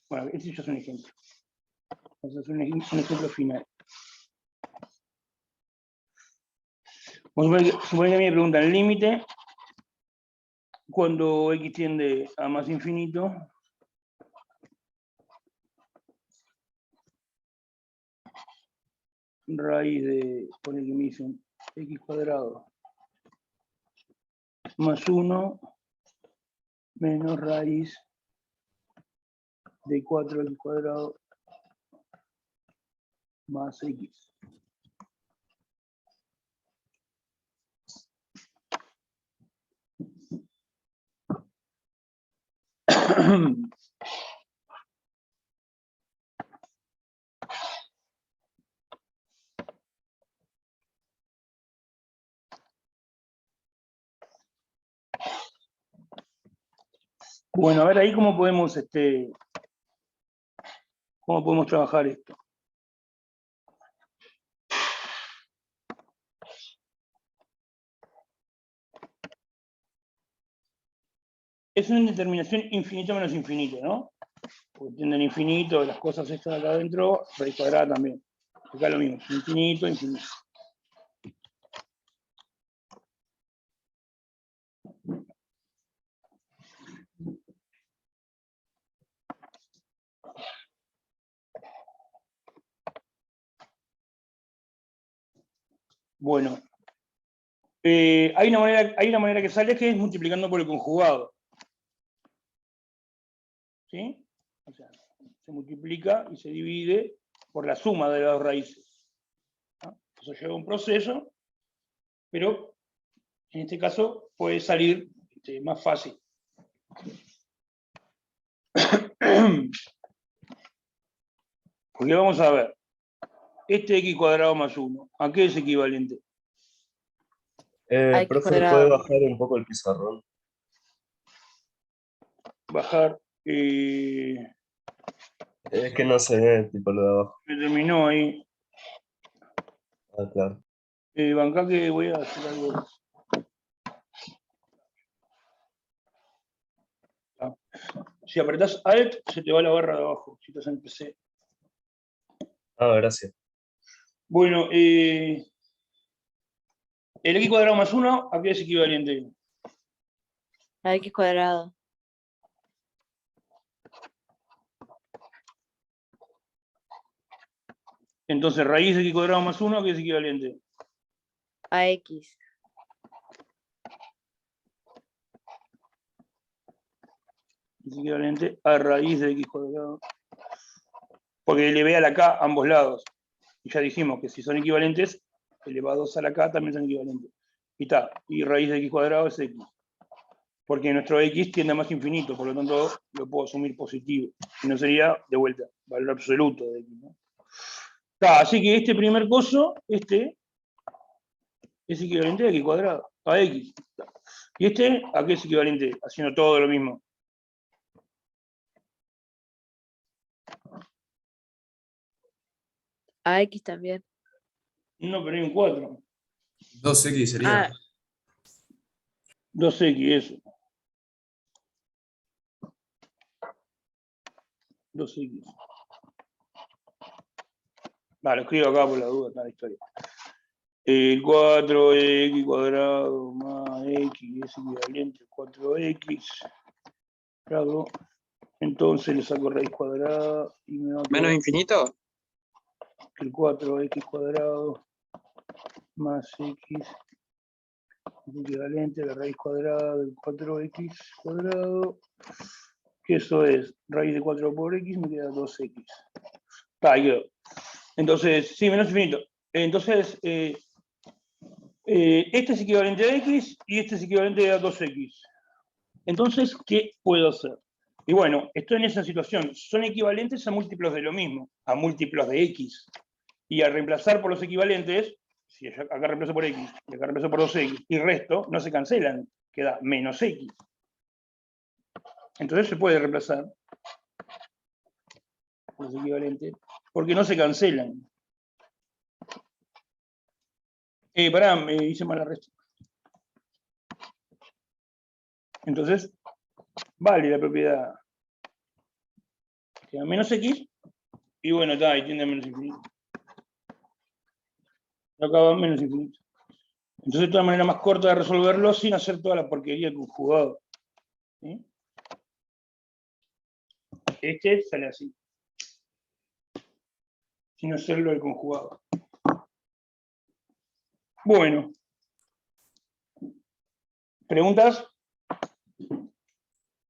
Bueno, este ya es un ejemplo. Vamos a hacer un ejemplo final. Vamos a suponer que a mí me preguntan el límite cuando x tiende a más infinito. Raíz de, poner que me dicen x cuadrado más 1 menos raíz de 4x cuadrado más x. Bueno, a ver ahí cómo podemos trabajar esto. Es una indeterminación infinito menos infinito, ¿no? Porque tienden infinito, las cosas estas de acá adentro, raíz cuadrada también. Acá lo mismo, infinito, infinito. Bueno, hay una manera que sale que es multiplicando por el conjugado. ¿Sí? O sea, se multiplica y se divide por la suma de las dos raíces. ¿No? Eso lleva un proceso, pero en este caso puede salir más fácil. Porque vamos a ver, este x cuadrado más 1, ¿a qué es equivalente? X Profe, cuadrado. ¿puede bajar un poco el pizarrón? Bajar, Es que no se ve, tipo lo de abajo. me terminó ahí. Ah, claro. Bancá que voy a hacer algo. Ah. Si apretás Alt, se te va la barra de abajo, si estás en PC. Ah, gracias. Bueno, el x cuadrado más 1, ¿a qué es equivalente? A X cuadrado. Entonces, raíz de x cuadrado más 1, ¿a qué es equivalente? A X. Es equivalente a raíz de x cuadrado. Porque elevé a la k a ambos lados. Y ya dijimos que si son equivalentes, elevados a la k también son equivalentes. Y está. Y raíz de x cuadrado es x. Porque nuestro x tiende a más infinito, por lo tanto lo puedo asumir positivo. Si no sería, de vuelta, valor absoluto de x, ¿no? Está, así que este primer coso, es equivalente a x cuadrado, a x. ¿Y ¿a qué es equivalente? Haciendo todo lo mismo. A X también. No, pero hay un 4. 2X sería. Ah, 2X, eso. 2X. Vale, lo escribo acá por la duda, está la historia. El 4x cuadrado más x es equivalente a 4x. Claro. Entonces le saco raíz cuadrada y me va a ¿Menos quedar infinito? que el 4x cuadrado más x es equivalente a la raíz cuadrada del 4x cuadrado, que eso es raíz de 4 por x, me queda 2x. Ahí quedó. Entonces, sí, menos infinito. Entonces, este es equivalente a x y este es equivalente a 2x. Entonces, ¿qué puedo hacer? Y bueno, estoy en esa situación. Son equivalentes a múltiplos de lo mismo, a múltiplos de x. Y al reemplazar por los equivalentes, si acá reemplazo por x y acá reemplazo por 2x y resto, no se cancelan, queda menos x. Entonces se puede reemplazar por los equivalentes, porque no se cancelan. Pará, me hice mal la resta. Entonces, vale la propiedad. Queda menos x, y bueno, está, y tiende a menos infinito. Acá va menos infinito. Entonces, de todas maneras más corta de resolverlo sin hacer toda la porquería del conjugado. ¿Sí? Este sale así. Sin hacerlo el conjugado. Bueno. ¿Preguntas?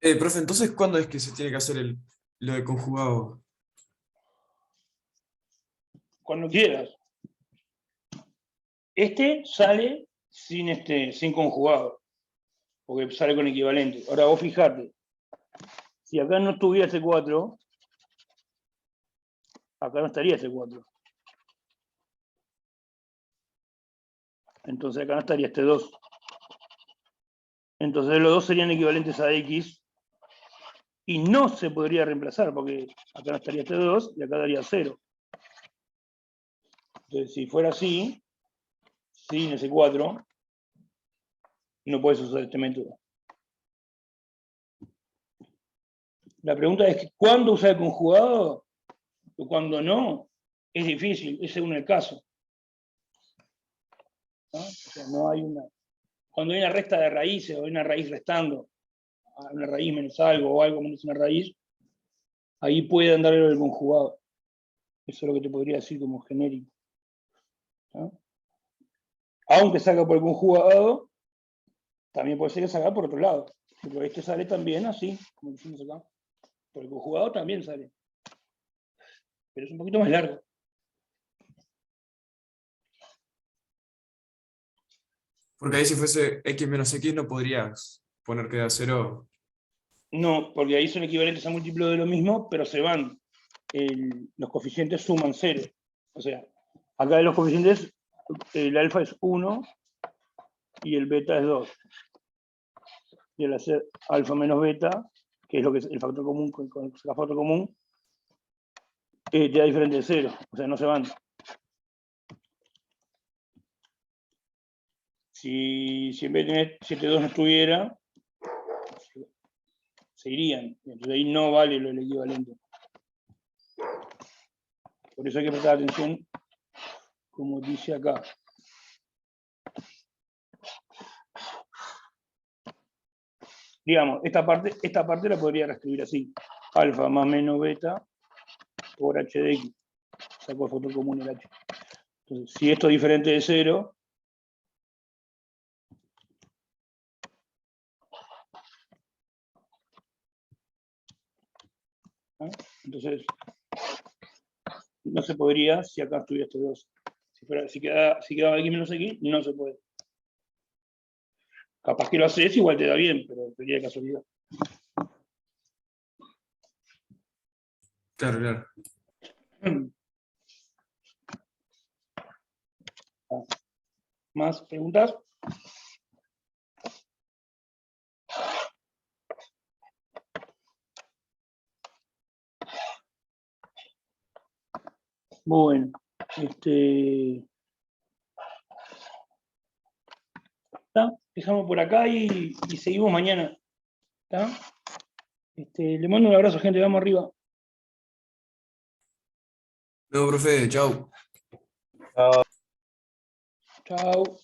Profe, entonces, ¿cuándo es que se tiene que hacer lo de conjugado? Cuando quieras. Este sale sin conjugado, porque sale con equivalente. Ahora vos fijate, si acá no estuviera este 4, acá no estaría este 4. Entonces acá no estaría este 2. Entonces los dos serían equivalentes a x y no se podría reemplazar, porque acá no estaría este 2 y acá daría 0. Entonces si fuera así, sin ese 4, no puedes usar este método. La pregunta es, ¿cuándo usar el conjugado? O cuando no, es difícil, es según el caso. ¿No? O sea, no hay una... Cuando hay una resta de raíces o hay una raíz restando, una raíz menos algo o algo menos una raíz, ahí puede andar el conjugado. Eso es lo que te podría decir como genérico. ¿No? Aunque salga por el conjugado, también puede ser que salga por otro lado. Pero este sale también así, como decimos acá. Por el conjugado también sale. Pero es un poquito más largo. Porque ahí si fuese x menos x no podrías poner que da 0. No, porque ahí son equivalentes a múltiplos de lo mismo, pero se van. Los coeficientes suman 0. O sea, acá de los coeficientes, el alfa es 1 y el beta es 2. Y al hacer alfa menos beta, que es lo que es el factor común con el factor común, te da diferente de 0. O sea, no se van. Si en vez de tener 7,2 no estuviera, se irían. Entonces ahí no vale lo del equivalente. Por eso hay que prestar atención, como dice acá. Digamos, esta parte la podría reescribir así. Alfa más menos beta por h de x. Saco el factor común el h. Entonces, si esto es diferente de 0, ¿no? Entonces, no se podría si acá estuviera este 2. Si quedaba x menos x, no se puede. Capaz que lo haces, igual te da bien, pero sería de casualidad. Claro, claro. ¿Más preguntas? Bueno. ¿Está? Dejamos por acá y seguimos mañana. ¿Está? Le mando un abrazo, gente. Vamos arriba. No, profe, chao. Chao.